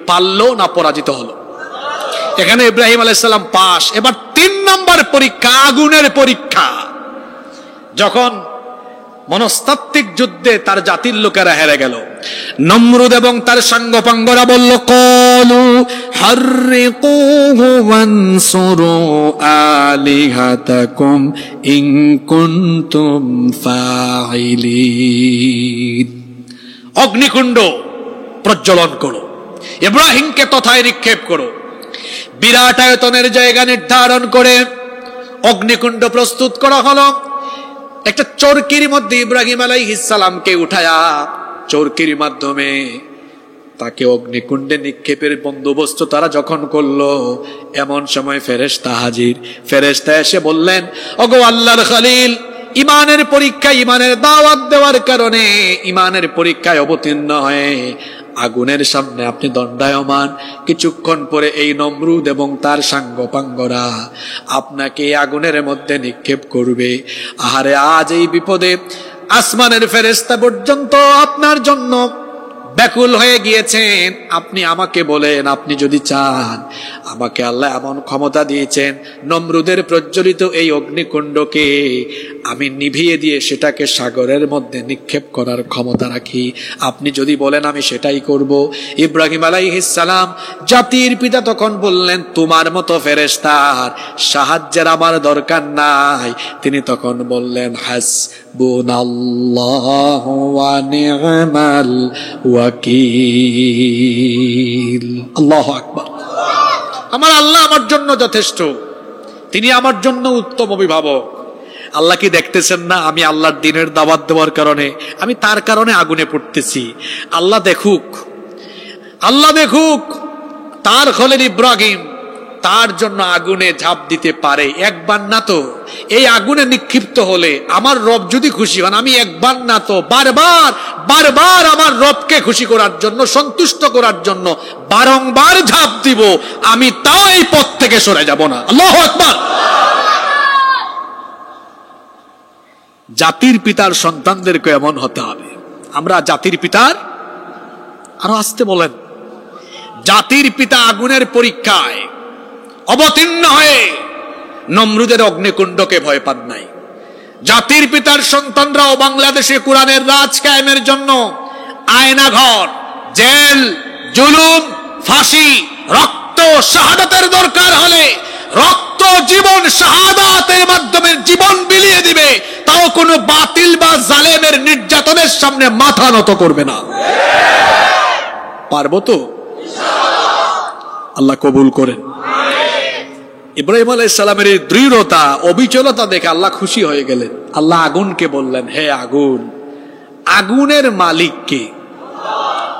পারলো না পরাজিত হলো। এখানে ইব্রাহিম আলাইহিস সালাম পাস। এবার 3 নম্বর পরীক্ষা, আগুনের পরীক্ষা। যখন মনস্তাত্ত্বিক যুদ্ধে তার জাতির লোকেরা হেরে গেল, নমরুদ এবং তার সাঙ্গপাঙ্গরা বলল, ক্বালু হাররিকুহু ওয়ানসুরু আলিহাতাকুম ইন কুনতুম ফাইলিন। অগ্নিকুণ্ড প্রজ্বলন করো, ইব্রাহিমকে তথায় নিক্ষেপ করো। বিরাট আয়তনের জায়গা নির্ধারণ করে অগ্নিকুণ্ড প্রস্তুত করা হলো। একটা চরকির মধ্যে ইব্রাহিম আলাইহিস সালামকে উঠায়া চরকির মাধ্যমে তাকে অগ্নিকুণ্ডে নিক্ষেপের বন্দোবস্ত তারা যখন করলো, এমন সময় ফেরেশতা হাজির। ফেরেশতা এসে বললেন, ওগো আল্লাহর খলিল, ইমানের পরীক্ষা, ইমানের দাওয়াত দেওয়ার কারণে ইমানের পরীক্ষায় অবতীর্ণ হয়ে আগুনের সামনে আপনি দণ্ডায়মান। কিছুক্ষণ পরে এই নমরুদ এবং তার সাঙ্গপাঙ্গরা আপনাকে এই আগুনের মধ্যে নিক্ষেপ করবে। আহারে, আজ এই বিপদে আসমানের ফেরেশতা পর্যন্ত আপনার জন্য ব্যাকুল হয়ে গিয়েছেন। আপনি আমাকে বলেন, আপনি যদি চান, আমাকে আল্লাহ এমন ক্ষমতা দিয়েছেন, নমরুদের প্রজ্বলিত এই অগ্নিকুণ্ডকে আমি নিভিয়ে দিয়ে সেটাকে সাগরের মধ্যে নিক্ষেপ করার ক্ষমতা রাখি। আপনি যদি বলেন আমি সেটাই করব। ইব্রাহিম আলাইহিস সালাম জাতির পিতা তখন বললেন, তোমার মতো ফেরেশতার সাহায্যের আমার দরকার নাই। তিনি তখন বললেন, হাসবুনাল্লাহু ওয়া নি'মাল ওয়াকিল। আল্লাহু আকবার। আমার আল্লাহ আমার জন্য যথেষ্ট, তিনি আমার জন্য উত্তম অভিভাবক। আল্লাহ কি দেখতেছেন না আমি আল্লাহর দ্বীনের দাওয়াত দেওয়ার কারণে আমি তার কারণে আগুনে পড়তেছি? আল্লাহ দেখুক, আল্লাহ দেখুক। তার খলিল ইব্রাহিম তার জন্য আগুনে ঝাঁপ দিতে পারে, একবার না তো। এই আগুনে নিক্ষিপ্ত হলে আমার রব যদি খুশি হন, আমি একবার না তো বারবার বারবার আমার রবকে খুশি করার জন্য, সন্তুষ্ট করার জন্য বারংবার ঝাঁপ দিব, আমি তাও এই পথ থেকে সরে যাব না। আল্লাহু আকবার। জাতির পিতার সন্তানদেরকে এমন হতে হবে। আমরা জাতির পিতার, আরো আসতে বলেন, জাতির পিতা আগুনের পরীক্ষায় অবতীর্ণ হয়ে নমরুদের অগ্নিকুণ্ডকে ভয় পান নাই। জাতির পিতার সন্তানরাও বাংলাদেশে কোরআনের রাজ কায়েমের জন্য আয়নাঘর, জেল, জুলুম, ফাঁসি, রক্ত, শাহাদাতের দরকার হলে রক্ত, জীবন, শাহাদাতের মাধ্যমে জীবন বিলিয়ে দিবে, তাও কোনো বাতিল বা জালেমের নির্যাতনের সামনে মাথা নত করবে না। পারবো তো? আল্লাহ কবুল করেন। ইব্রাহিম আলাইহিস সালামের এই দৃঢ়তা, অবিচলতা দেখে আল্লাহ খুশি হয়ে গেলেন। আল্লাহ আগুনকে বললেন, হে আগুন, আগুনের মালিক কে?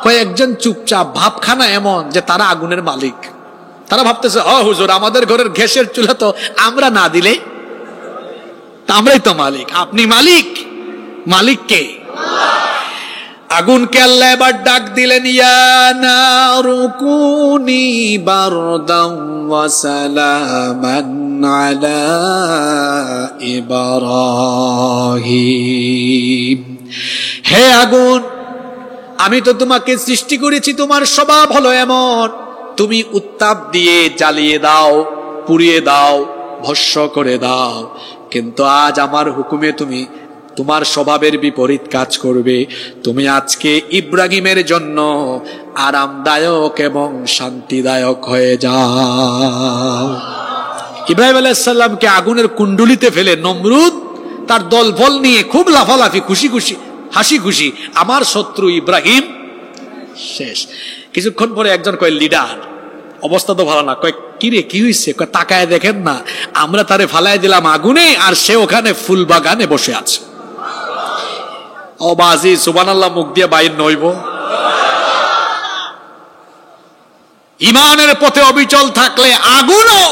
কয়েকজন চুপচাপ, ভাবখানা এমন যে তারা আগুনের মালিক। তারা ভাবতেছে, হুজুর আমাদের ঘরের গ্যাসের চুলা তো আমরা না দিলে আমরাই তো মালিক। আপনি মালিক? মালিক কে? আগুনকে আল্লাহ এবার ডাক দিলেন, ইয়া নারু কুনি বারদান ওয়া সালামান আলা ইব্রাহিম। হে আগুন, আমি তো তোমাকে সৃষ্টি করেছি, তোমার স্বভাব হলো এমন, তুমি উত্তাপ দিয়ে জ্বালিয়ে দাও, পুড়িয়ে দাও, ভস্ম করে দাও। কিন্তু আজ আমার হুকুমে তুমি তোমার স্বভাবের বিপরীত কাজ করবে। তুমি আজকে ইব্রাহিমের জন্য আরামদায়ক এবং শান্তিদায়ক হয়ে যাও। ইব্রাহিম আলাইহিস সালামকে আগুনের কুণ্ডুলিতে ফেলে নমরুদ তার দলবল নিয়ে খুব লাফালাফি, খুশি খুশি, হাসি খুশি, আমার শত্রু ইব্রাহিম শেষ। কিছুক্ষণ পরে একজন কয়, লিডার অবস্থা তো ভালো না। কয়, কিরে কি হয়েছে? তাকায় দেখেন না, আমরা তারে ফালায় দিলাম আগুনে, আর সে ওখানে ফুল বাগানে বসে আছে। ও বাজি, সুবহানাল্লাহ মুখ দিয়ে বাইর নইব। ইমানের পথে অবিচল থাকলে আগুনও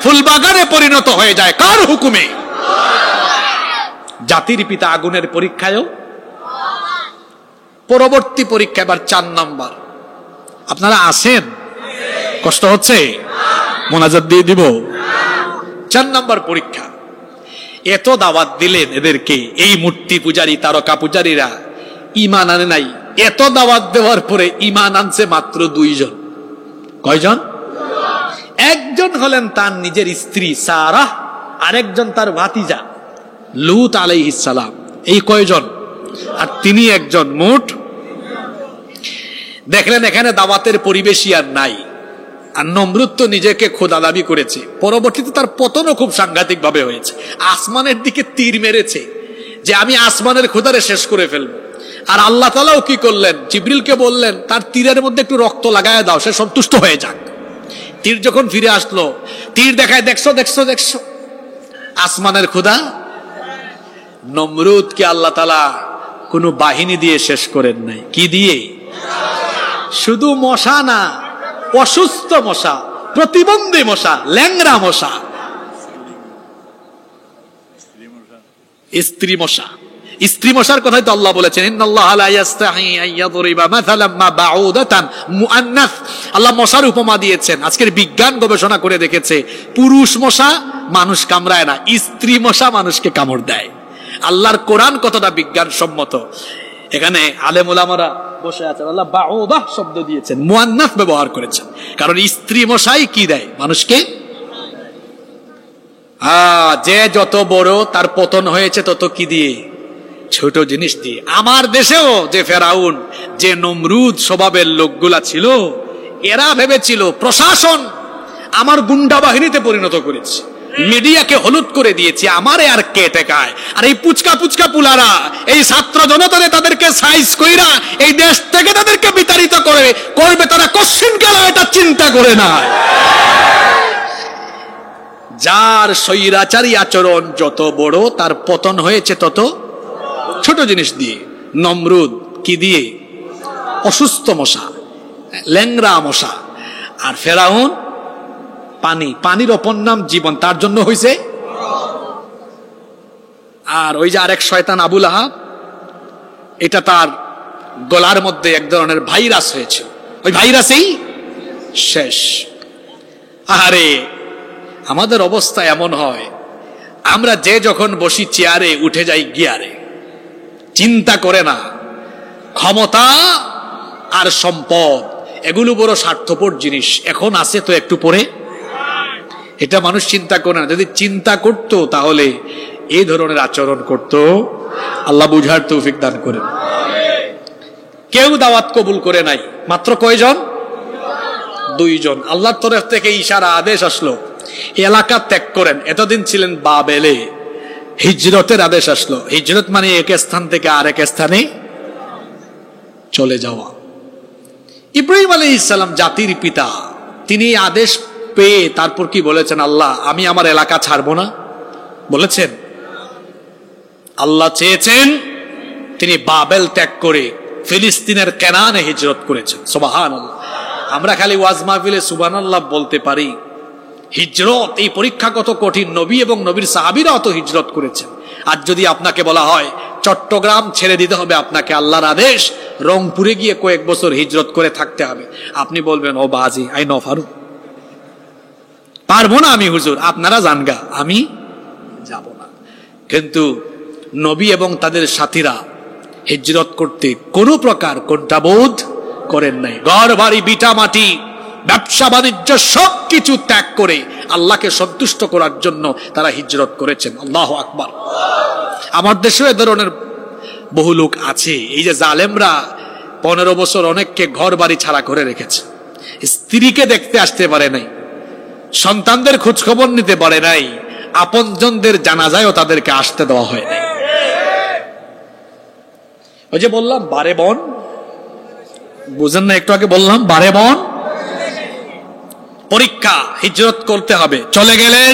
ফুল বাগানে পরিণত হয়ে যায়। কার হুকুমে? জাতির পিতা আগুনের পরীক্ষায়ও। পরবর্তী পরীক্ষা এবার 4 নাম্বার। আপনারা আসেন? কষ্ট হচ্ছে? মোনাজাত দিয়ে দিব। 4 নাম্বার পরীক্ষা। এত দাওয়াত দিলেন এদেরকে, এই মূর্তি পূজারী, তারকা পূজারীরা ঈমান আনে নাই। এত দাওয়াত দেওয়ার পরে ঈমান আনছে মাত্র 2 জন। কয়জন? একজন হলেন তার নিজের স্ত্রী সারাহ, আরেকজন তার ভাতিজা লূত আলাইহিস সালাম। এই কয়জন? আর তিনি একজন। মোট দেখলেন এখানে দাওয়াতের পরিবেশই আর নাই। আর নমরুদ তো নিজেকে খোদা দাবি করেছে। পরবর্তীতে তার পতনও খুব সাংঘাতিক ভাবে হয়েছে। আসমানের দিকে তীর মেরেছে যে আমি আসমানের খোদারে শেষ করে ফেলবো। আর আল্লাহ তাআলাও কি করলেন? জিবরিলকে বললেন তার তীরের মধ্যে একটু রক্ত লাগায় দাও, সে সন্তুষ্ট হয়ে যাক। তীর যখন ফিরে আসলো, তীর দেখায়, দেখছো দেখছো দেখছো আসমানের খোদা। নমরুদকে আল্লাহ তাআলা কোনো বাহিনী দিয়ে শেষ করেন নাই। কি দিয়ে? শুধু মশা না, অসুস্থ মশা, প্রতিবন্ধী মশা, ল্যাংড়া মশা, স্ত্রী মশা। স্ত্রী মশার কথাই তো আল্লাহ বলেছেন, ইন্নাল্লাহা লা ইয়াস্তাহি আন ইয়াদরিবা মাসালাম মা বাউদাতান মুআন্নাস। আল্লাহ মশার উপমা দিয়েছেন। আজকের বিজ্ঞান গবেষণা করে দেখেছে পুরুষ মশা মানুষ কামড়ায় না, স্ত্রী মশা মানুষকে কামড় দেয়। আল্লাহর কোরআন কতটা বিজ্ঞানসম্মত। এখানে আলেম ওলামারা বসে আছেন, আল্লাহ বাউদা শব্দ দিয়েছেন, মুআন্নাস ব্যবহার করেছেন, কারণ স্ত্রী মশাই কি দেয় মানুষকে। যে যত বড় তার পতন হয়েছে তত কি দিয়ে? ছোট জিনিস দিয়ে। আমার দেশেও যে ফেরাউন, যে নমরুদ স্বভাবের লোকগুলা ছিল, এরা ভেবেছিল প্রশাসন আমার গুন্ডা বাহিনীতে পরিণত করেছে, মিডিয়াকে হলুদ করে দিয়েছে, আমারে আর কে টেকায়। আর এই পুচকা পুচকা পুলারা, এই ছাত্র জনতারে তাদেরকে সাইজ কইরা এই দেশ থেকে তাদেরকে বিতাড়িত করবে তারা কোশ্চিন কেন এটা চিন্তা করে না। যার স্বৈরাচারী আচরণ যত বড় তার পতন হয়েছে তত ছোট জিনিস দিয়ে। নমরুদ কি দিয়ে? অসুস্থ মশা, ল্যাংরা মশা। আর ফেরাউন পানি, পানির অপর নাম জীবন, তার জন্য হয়েছে। আর ওই যে আরেক শয়তান আবুল আহাব, এটা তার গলার মধ্যে এক ধরনের ভাইরাস হয়েছে, ওই ভাইরাসেই শেষ। আরে আমাদের অবস্থা এমন হয়, আমরা যে যখন বসি চেয়ারে উঠে যাই গিয়ারে, চিন্তা করে না ক্ষমতা আর সম্পদ এগুলো বড় স্বার্থপর জিনিস, এখন আছে তো একটু পরে। এটা মানুষ চিন্তা করে না। যদি চিন্তা করত তাহলে এই ধরনের আচরণ করত। আল্লাহ বুঝার তৌফিক দান করেন। কেউ দাওয়াত কবুল করে নাই, মাত্র কয়জন? 2 জন। আল্লাহর তরফ থেকে ইশারা আদেশ আসলো, এলাকা ত্যাগ করেন। এতদিন ছিলেন বাবেলে, হিজরতের আদেশ আসলো। হিজরত মানে এক স্থান থেকে আরেক স্থানে চলে যাওয়া। ইব্রাহিম আলাইহিস সালাম জাতির পিতা, তিনি আদেশ পেয়ে তারপর কি বলেছেন? আল্লাহ, আমি আমার এলাকা ছাড়বো না বলেছেন। আল্লাহ চেয়েছেন তিনি বাবেল ত্যাগ করে ফিলিস্তিনের কেনানে হিজরত করেছেন। সুবহানাল্লাহ। আমরা খালি ওয়াজ মাহফিলে সুবহানাল্লাহ বলতে পারি, হিজরত এই পরীক্ষা কত কঠিন। নবী এবং নবীর সাহাবীরা অত হিজরত করেছেন। আর যদি আপনাকে বলা হয় চট্টগ্রাম ছেড়ে দিতে হবে আপনাকে, আল্লাহর আদেশ, রংপুরে গিয়ে কয়েক বছর হিজরত করে থাকতে হবে, আপনি বলবেন ও বাজি, আই ন পারবো না আমি হুজুর, আপনারা জানগা, আমি যাব না। কিন্তু নবী এবং তাদের সাথীরা হিজরত করতে কোনো প্রকার কুণ্ঠাবোধ করেন নাই। ঘর বাড়ি ভিটা মাটি ব্যবসা বাণিজ্য সবকিছু ত্যাগ করে আল্লাহকে সন্তুষ্ট করার জন্য তারা হিজরত করেছেন। আল্লাহু আকবার। আমার দেশেও এ ধরনের বহু লোক আছে। এই যে জালেমরা 15 বছর অনেককে ঘর বাড়ি ছাড়া করে রেখেছে, স্ত্রীকে দেখতে আসতে পারে নাই, সন্তানদের খোঁজ খবর নিতে পারে নাই, আপনজনদের জানাজায়ও তাদেরকে আসতে দেওয়া হয় নাই। ওই যে বললাম বারে বন, বুঝেন না? একটু আগে বললাম বারে বন পরীক্ষা, হিজরত করতে হবে। চলে গেলেন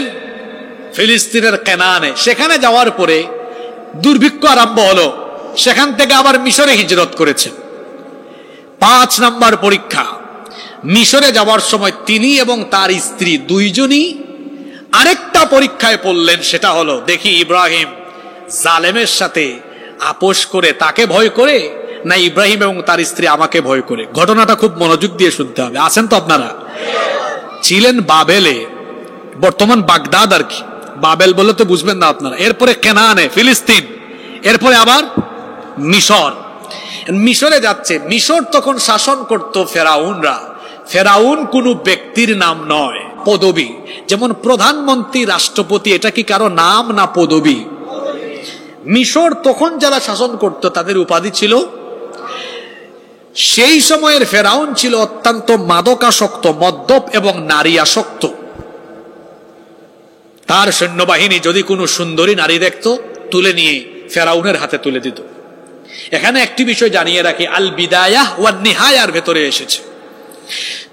ফিলিস্তিনের কেনানে। সেখানে যাওয়ার পরে দুর্ভিক্ষ আরম্ভ হলো। সেখান থেকে আবার মিশরে হিজরত করেছেন। 5 নাম্বার পরীক্ষা। মিশরে যাওয়ার সময় তিনি এবং তার স্ত্রী 2 জনই আরেকটা পরীক্ষায় পড়লেন। সেটা হলো, দেখি ইব্রাহিম জালেমের সাথে আপোষ করে তাকে ভয় করে, না ইব্রাহিম এবং তার স্ত্রী আমাকে ভয় করে। ঘটনাটা খুব মনোযোগ দিয়ে শুনতে হবে। আছেন তো আপনারা? ছিলেন বাবেলে, বর্তমান বাগদাদ আর কি। বাবেল বলে তো বুঝবেন না আপনারা। এরপরে কেনানে, ফিলিস্তিন, এরপরে আবার মিশর। মিশরে যাচ্ছে। মিশর তখন শাসন করত ফেরাউনরা। ফেরাউন কোন ব্যক্তির নাম নয়, পদবী। যেমন প্রধানমন্ত্রী, রাষ্ট্রপতি, এটা কি কারো নাম না পদবী? মিশর তখন যারা শাসন করত তাদের উপাধি ছিল। সেই সময়ের ফেরাউন ছিল অত্যন্ত মাদকাসক্ত, মদ্যপ এবং নারী আসক্ত। তার সৈন্যবাহিনী যদি কোনো সুন্দরী নারী দেখত, তুলে নিয়ে ফেরাউনের হাতে তুলে দিত। এখানে একটি বিষয় জানিয়ে রাখি, আল বিদায়াহ ওয়ান নিহায়ার ভেতরে এসেছে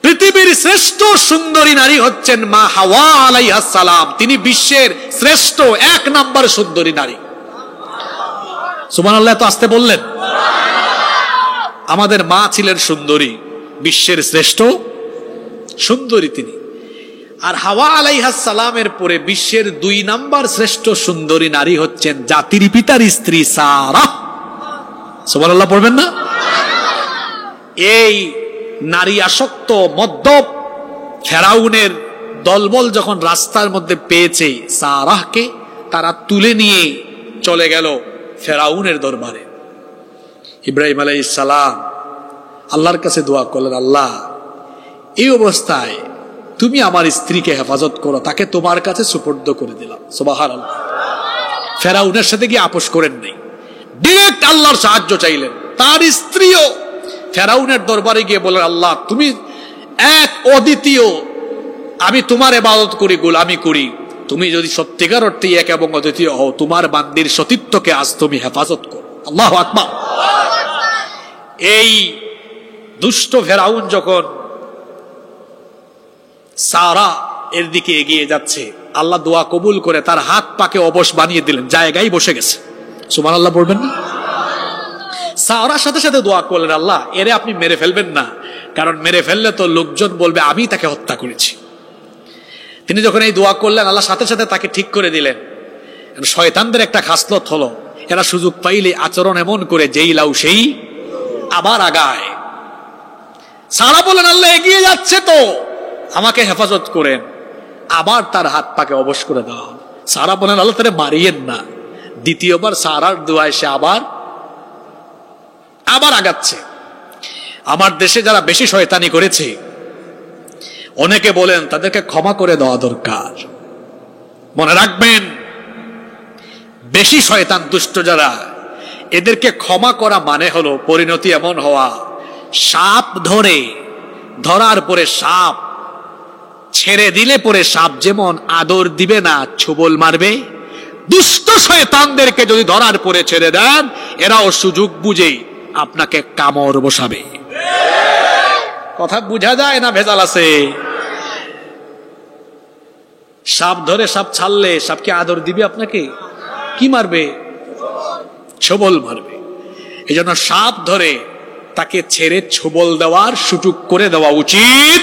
পৃথিবীর শ্রেষ্ঠ সুন্দরী নারী হচ্ছেন মা হাওয়া আলাইহিস সালাম। তিনি বিশ্বের শ্রেষ্ঠ 1 নাম্বার সুন্দরী নারী। সুবহানাল্লাহ। তো আসতে বললেন। আমাদের মা ছিলেন সুন্দরী, বিশ্বের শ্রেষ্ঠ সুন্দরী তিনি। আর হাওয়া আলাইহিস সালামের পরে বিশ্বের 2 নাম্বার শ্রেষ্ঠ সুন্দরী নারী হচ্ছেন জাতির পিতার স্ত্রী সারাহ। সুবহানাল্লাহ পড়বেন না? এই নারী আসক্ত মদ্যপ ফেরাউনের দলবল যখন রাস্তার মধ্যে পেয়েছে সারাহকে, তারা তুলে নিয়ে চলে গেল ফেরাউনের দরবারে। ইব্রাহিম আলাইহিস সালাম আল্লাহর কাছে দোয়া করলেন, আল্লাহ, এই অবস্থায় তুমি আমার স্ত্রীকে হেফাজত করো, তাকে তোমার কাছে সুপর্দ করে দিলাম। সুবহানাল্লাহ। ফেরাউনের সাথে গিয়ে আপোষ করেন নাই, ডিরেক্ট আল্লাহর সাহায্য চাইলেন। তার স্ত্রীও ফেরাউনের দরবারে গিয়ে বলেন, আল্লাহ তুমি এক অদ্বিতীয়, আমি তোমার ইবাদত করি, গোলামি করি, তুমি যদি সত্যিকার অর্থে এক এবং অদ্বিতীয় হও, তোমার বান্দির সতীত্বকে আজ তুমি হেফাজত করো। আল্লাহু আকবার। এই দুষ্ট ফেরাউন যখন সারা এর দিকে এগিয়ে যাচ্ছে, আল্লাহ দোয়া কবুল করে তার হাত পাকে অবশ বানিয়ে দিলেন, জায়গায় বসে গেছে। সুবহানাল্লাহ বলবেন না? সারার সাথে সাথে দোয়া করলেন, আল্লাহ এরে আপনি মেরে ফেলবেন না, কারণ মেরে ফেললে তো লোকজন বলবে আমি তাকে হত্যা করেছি। তিনি যখন এই দোয়া করলেন, আল্লাহ সাথে সাথে তাকে ঠিক করে দিলেন। শয়তানদের একটা খাসলত হলো, এরা সুযোগ পাইলে আচরণ এমন করে যেই লাউ সেই আবার আগায়। সারা বলেন, আল্লাহ এগিয়ে যাচ্ছে তো, আমাকে হেফাজত করেন। আবার তার হাত পাকে অবশ করে দেওয়া হল। সারা বলেন, আল্লাহ তারে মারিয়েন না। দ্বিতীয়বার সারার দোয়ায় সে আবার আগাচ্ছে। আমার দেশে যারা বেশি শয়তানি করেছে, অনেকে বলেন তাদেরকে ক্ষমা করে দেওয়া দরকার। মনে রাখবেন, বেশি শয়তান দুষ্ট যারা, এদেরকে ক্ষমা করা মানে হলো পরিণতি এমন হওয়া, সাপ ধরার পরে সাপ ছেড়ে দিলে পরে সাপ যেমন আদর দিবে না, ছোবল মারবে, দুষ্ট শয়তানদেরকে যদি ধরার পরে ছেড়ে দেন, এরাও সুযোগ বুঝে আপনাকে কামড় বসাবে। কথা বুঝা যায় না ভেজাল আছে? সাপ ধরে সাপ ছাড়লে সাপকে আদর দিবে আপনাকে? কি মারবে? ছোবল মারবে। এই জন্য সাপ ধরে তাকে ছেড়ে ছোবল দেওয়ার সুযোগ করে দেওয়া উচিত।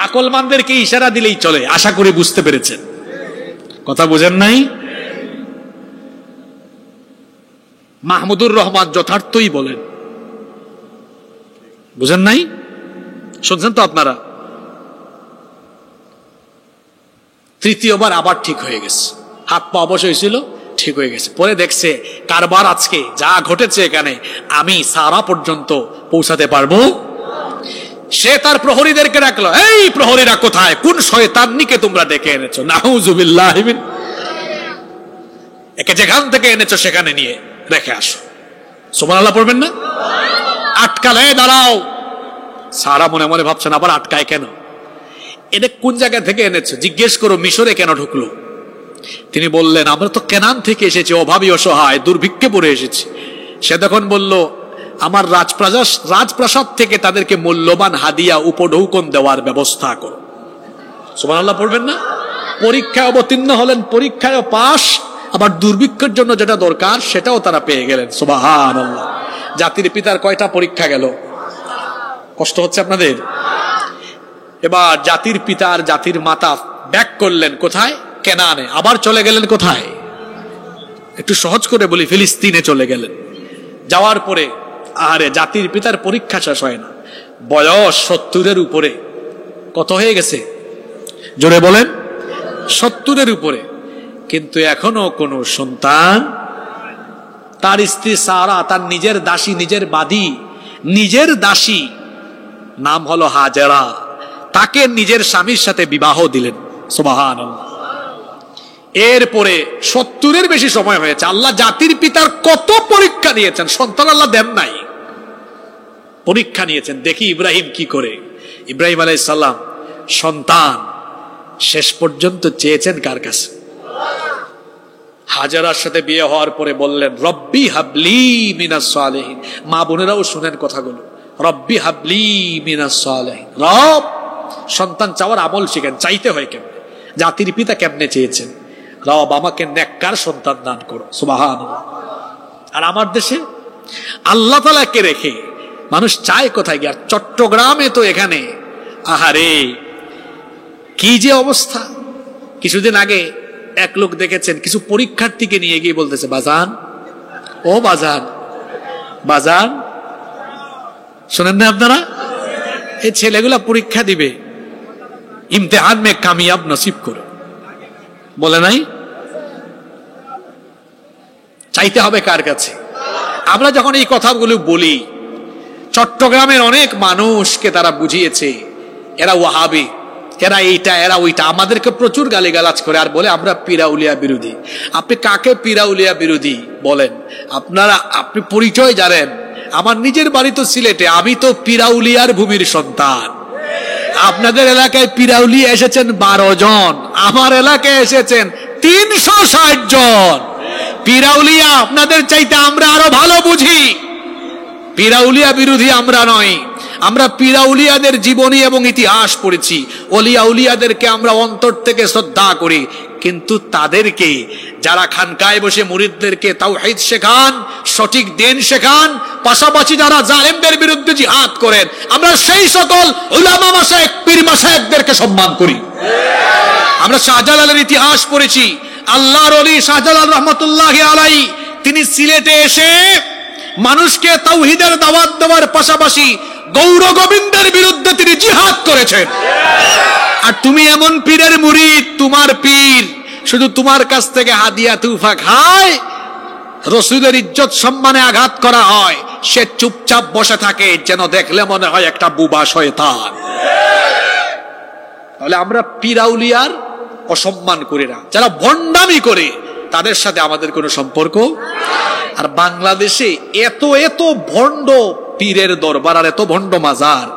আকলমানদেরকে ইশারা দিলেই চলে। আশা করি বুঝতে পেরেছেন। কথা বুঝেন নাই? মাহমুদুর রহমান যথার্থই বলেন। বুঝেন নাই? শুনছেন তো আপনারা? তৃতীয়বার আবার ঠিক হয়ে গেছে, হাত পা অবশ হয়েছিল, ঠিক হয়ে গেছে। পরে দেখছে কারবার আজকে যা ঘটেছে এখানে আমি সারা পর্যন্ত পৌঁছাতে পারবো। সে তার প্রহরীদেরকে ডাকলো, এই প্রহরীরা কোথায়? কোন শয়তানকে তোমরা ডেকে এনেছো? নাউজুবিল্লাহ, একে যেখান থেকে এনেছো সেখানে নিয়ে রেখে আসো। সুবহানাল্লাহ পড়বেন না? আটকালে দাঁড়াও। সারা মনে মনে ভাবছেন, আবার আটকায় কেন? এটা কোন জায়গা থেকে এনেছো? জিজ্ঞেস করো মিশরে কেন ঢুকলো? তিনি বললেন, আমরা তো কেনান থেকে এসেছি, অভাবী অসহায় দুর্ভিক্ষে পড়ে এসেছি। সে তখন বলল, আমার রাজপ্রাসাদ থেকে তাদেরকে মূল্যবান হাদিয়া উপঢৌকন দেওয়ার ব্যবস্থা করো। সুবহানাল্লাহ পড়বেন না? পরীক্ষায় অবতীর্ণ হলেন, পরীক্ষায় পাস, আবার দুর্ভিক্ষের জন্য যেটা দরকার সেটাও তারা পেয়ে গেলেন। সুবহানাল্লাহ। জাতির পিতার কয়টা পরীক্ষা গেল? কষ্ট হচ্ছে আপনাদের? এবার জাতির পিতা আর জাতির মাতা ব্যাক করলেন কোথায়? কেনানে। আবার চলে গেলেন কোথায়? একটু সহজ করে বলি, ফিলিস্তিনে চলে গেলেন। যাওয়ার পরে আরে জাতির পিতার পরীক্ষা শেষ হয় না, বয়স 70-এর উপরে। কত হয়ে গেছে? জোরে বলেন। 70-এর উপরে, কিন্তু এখনো কোনো সন্তান। তার স্ত্রী সারা, তার নিজের দাসী, নিজের দাসী নাম হলো হাজেরা, তাকে নিজের স্বামীর সাথে বিবাহ দিলেন। সুবহানাল্লাহ। এরপরে 70-এর বেশি সময় হয়েছে। আল্লাহ জাতির পিতার কত পরীক্ষা নিয়েছেন, সন্তান আল্লাহ দেন নাই, পরীক্ষা নিয়েছেন। দেখি ইব্রাহিম কি করে। ইব্রাহিম আলাইহিস সালাম সন্তান শেষ পর্যন্ত চেয়েছেন কার কাছে? হাজারার সাথে বিয়ে হওয়ার পরে বললেন, রব্বি হাবলি মিনাস সালিহিন। মা বোনেরাও শুনেন কথাগুলো, রব্বি হাবলি মিনাস সালিহিন। রব, সন্তান চাওয়ার আমল শিখেন, চাইতে হয় কেমনে, জাতির পিতা কেমনে চেয়েছেন। রব আমাকে নেককার সন্তান দান করো। সুবহানাল্লাহ। আর আমার দেশে আল্লাহ তাআলাকে রেখে মানুষ চায় কোথায় গিয়ে? চট্টগ্রামে তো এখানে আহারে কি যে অবস্থা। কিছুদিন আগে এক লোক দেখেছেন, কিছু পরীক্ষার্থীকে নিয়ে গিয়ে বলতেছে, বাজান ও বাজান, শোনেন না আপনারা? এই ছেলেগুলা পরীক্ষা দিবে, ইমতিহান মে কামিয়াব নসিব করো, বলে নাই? চাইতে হবে কার কাছে? আমরা যখন এই কথাগুলো বলি, চট্টগ্রামের অনেক মানুষকে তারা বুঝিয়েছে এরা ওয়াহাবি, এরা এইটা এরা ওইটা, আমাদেরকে প্রচুর গালিগালাজ করে আর বলে আমরা পীরাউলিয়া বিরোধী। আপনি কাকে পীরাউলিয়া বিরোধী বলেন? আপনি পরিচয় জানেন? আমার নিজের বাড়ি তো সিলেটে, আমি তো পীরাউলিয়ার ভূমির সন্তান। আপনাদের এলাকায় পীরাউলিয়া এসেছেন 12 জন, আমার এলাকায় এসেছেন 360 জন। পীরাউলিয়া আপনাদের চাইতে আমরা আরো ভালো বুঝি। পীরাউলিয়া বিরোধী আমরা নয়, আমরা পীরাউলিয়াদের জীবনী এবং ইতিহাস পড়েছি। ওলিয়া উলিয়াদেরকে আমরা অন্তর থেকে শ্রদ্ধা করি, কিন্তু তাদেরকে যারা খানকায় বসে মুরিদদেরকে তাওহীদ শেখান, সঠিক দিন শেখান, পাশাপাশি যারা জালেমদের বিরুদ্ধে জিহাদ করেন, আমরা সেই সকল উলামা মাশায়েখ পীর মাশায়েখদেরকে সম্মান করি। আমরা শাহজালালের ইতিহাস পড়েছি। আল্লাহর ওলি শাহজালাল রহমতুল্লাহি আলাইহি তিনি সিলেটে এসে মানুষকে তাওহীদের দাওয়াত দেওয়ার পাশাপাশি গৌর গোবিন্দের বিরুদ্ধে তিনি জিহাদ করেছেন। আর তুমি এমন পীরের মুরিদ, তোমার পীর শুধু তোমার কাছ থেকে হাদিয়া তুফা খায়, রাসূলের ইজ্জত সম্মানে আঘাত করা হয়, সে চুপচাপ বসে থাকে, যেন দেখলে মনে হয় একটা বুবা শয়তান। তাহলে আমরা পীরাউলিয়ার অসম্মান করি না, যারা ভণ্ডামি করে তাদের সাথে আমাদের কোনো সম্পর্ক। আর বাংলাদেশে এত এত ভণ্ড পীরের দরবার আর এত ভণ্ড মাজার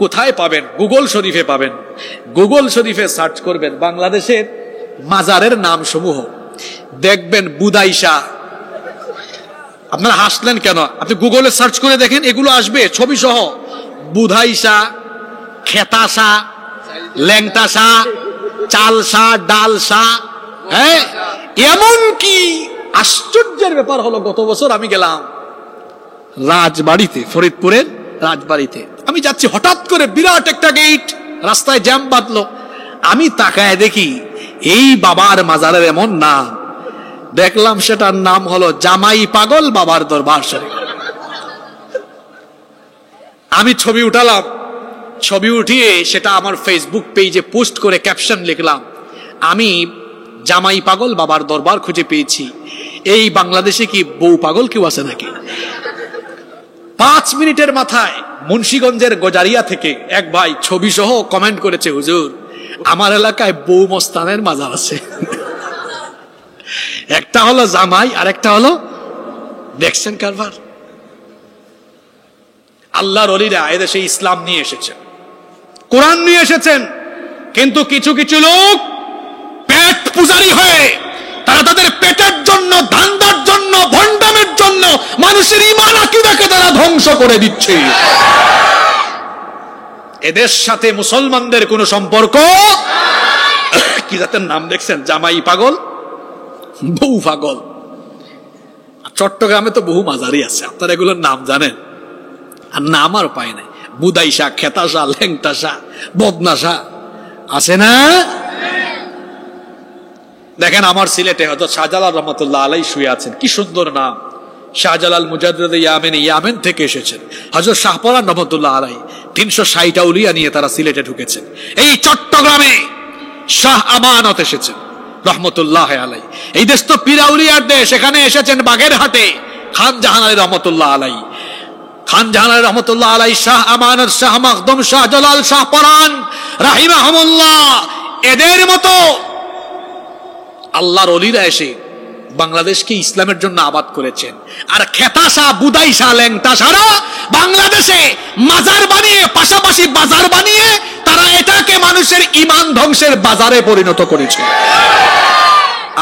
কোথায় পাবেন? গুগল শরীফে পাবেন। গুগল শরীফে সার্চ করবেন বাংলাদেশের মাজারের নাম সমূহ, দেখবেন বুদাইশা। আপনারা হাসলেন কেন? আপনি গুগলে সার্চ করে দেখেন, এগুলো আসবে ছবি সহ। বুধাইশা, খেতাশা, ল্যাংটাশা, চালসা, ডালসা, হ্যাঁ। এমন কি আশ্চর্যের ব্যাপার হলো, গত বছর আমি গেলাম রাজবাড়িতে, ফরিদপুরের রাজবাড়িতে। আমি যাচ্ছি, হঠাৎ করে বিরাট একটা গেট, রাস্তায় জ্যাম বাঁধলো। আমি তাকায় দেখি এই বাবার মাজারের এমন নাম, দেখলাম সেটার নাম হলো জামাই পাগল বাবার দরবার শরীফ। আমি ছবি উঠালাম, ছবি উঠিয়ে সেটা আমার ফেসবুক পেজে পোস্ট করে ক্যাপশন লিখলাম, আমি জামাই পাগল বাবার দরবার খুঁজে পেয়েছি। এই বাংলাদেশে কি বউ পাগল কেউ আছে নাকি? 5 মিনিটের মাথায় মুন্সিগঞ্জের গজারিয়া থেকে এক ভাই ছবি সহ কমেন্ট করেছে, হুজুর আমার এলাকায় বউ মস্তানের মাজার আছে। একটা হলো জামাই আর একটা হলো, দেখছেন কারবার। আল্লাহর ওলিরা এদেশে ইসলাম নিয়ে এসেছেন, কোরআন নিয়ে এসেছেন, কিন্তু কিছু কিছু লোক পেট পূজারী হয়ে তারা তাদের পেটের জন্য, ধান্দার জন্য, ভণ্ডামের জন্য মানুষের ঈমান আকীদাকে তারা ধ্বংস করে দিচ্ছে। এদের সাথে মুসলমানদের কোনো সম্পর্ক। কি জাতের নাম দেখছেন? জামাই পাগল, বউ পাগল। চট্টগ্রামে তো বহু মাজারি আছে, আপনারা এগুলোর নাম জানেন? আর নাম আর পায় নাই। বুদাইশা, খেতাশা, ল্যাংটাশা, বদনাশা আছে না? দেখেন আমার সিলেটে হযরত শাহজালাল রহমাতুল্লাহ আলাইহি শুয়ে আছেন, কি সুন্দর নাম, শাহজালাল মুজাদ্দিদ ইয়ামেনি, ইয়ামেন থেকে এসেছেন। হযরত শাহপরান রহমাতুল্লাহ আলাইহি 360 আউলিয়া নিয়ে তারা সিলেটে ঢুকেছেন। এই চট্টগ্রামে শাহ আমানত এসেছেন রহমতুল্লাহ আলাইহি। এই দেশ তো পীর আউলিয়ার দেশ, এখানে এসেছেন বাগেরহাটে খান জাহান আলী রহমতুল্লাহ আলাইহি। খান জাহান আলী রহমতুল্লাহ আলাইহি, শাহ আমানত, শাহ মখদুম, শাহ জালাল, শাহপরান রাহিমাহুমুল্লাহ, এদের মতো আল্লাহর ওলিরা এসে বাংলাদেশকে ইসলামের জন্য আবাদ করেছেন। আর খেতাশা, বুদাইশা, ল্যাংটাশারা বাংলাদেশে মাজার বানিয়ে, পাশাপাশি বাজার বানিয়ে তারা এটাকে মানুষের ঈমান ধ্বংসের বাজারে পরিণত করেছে।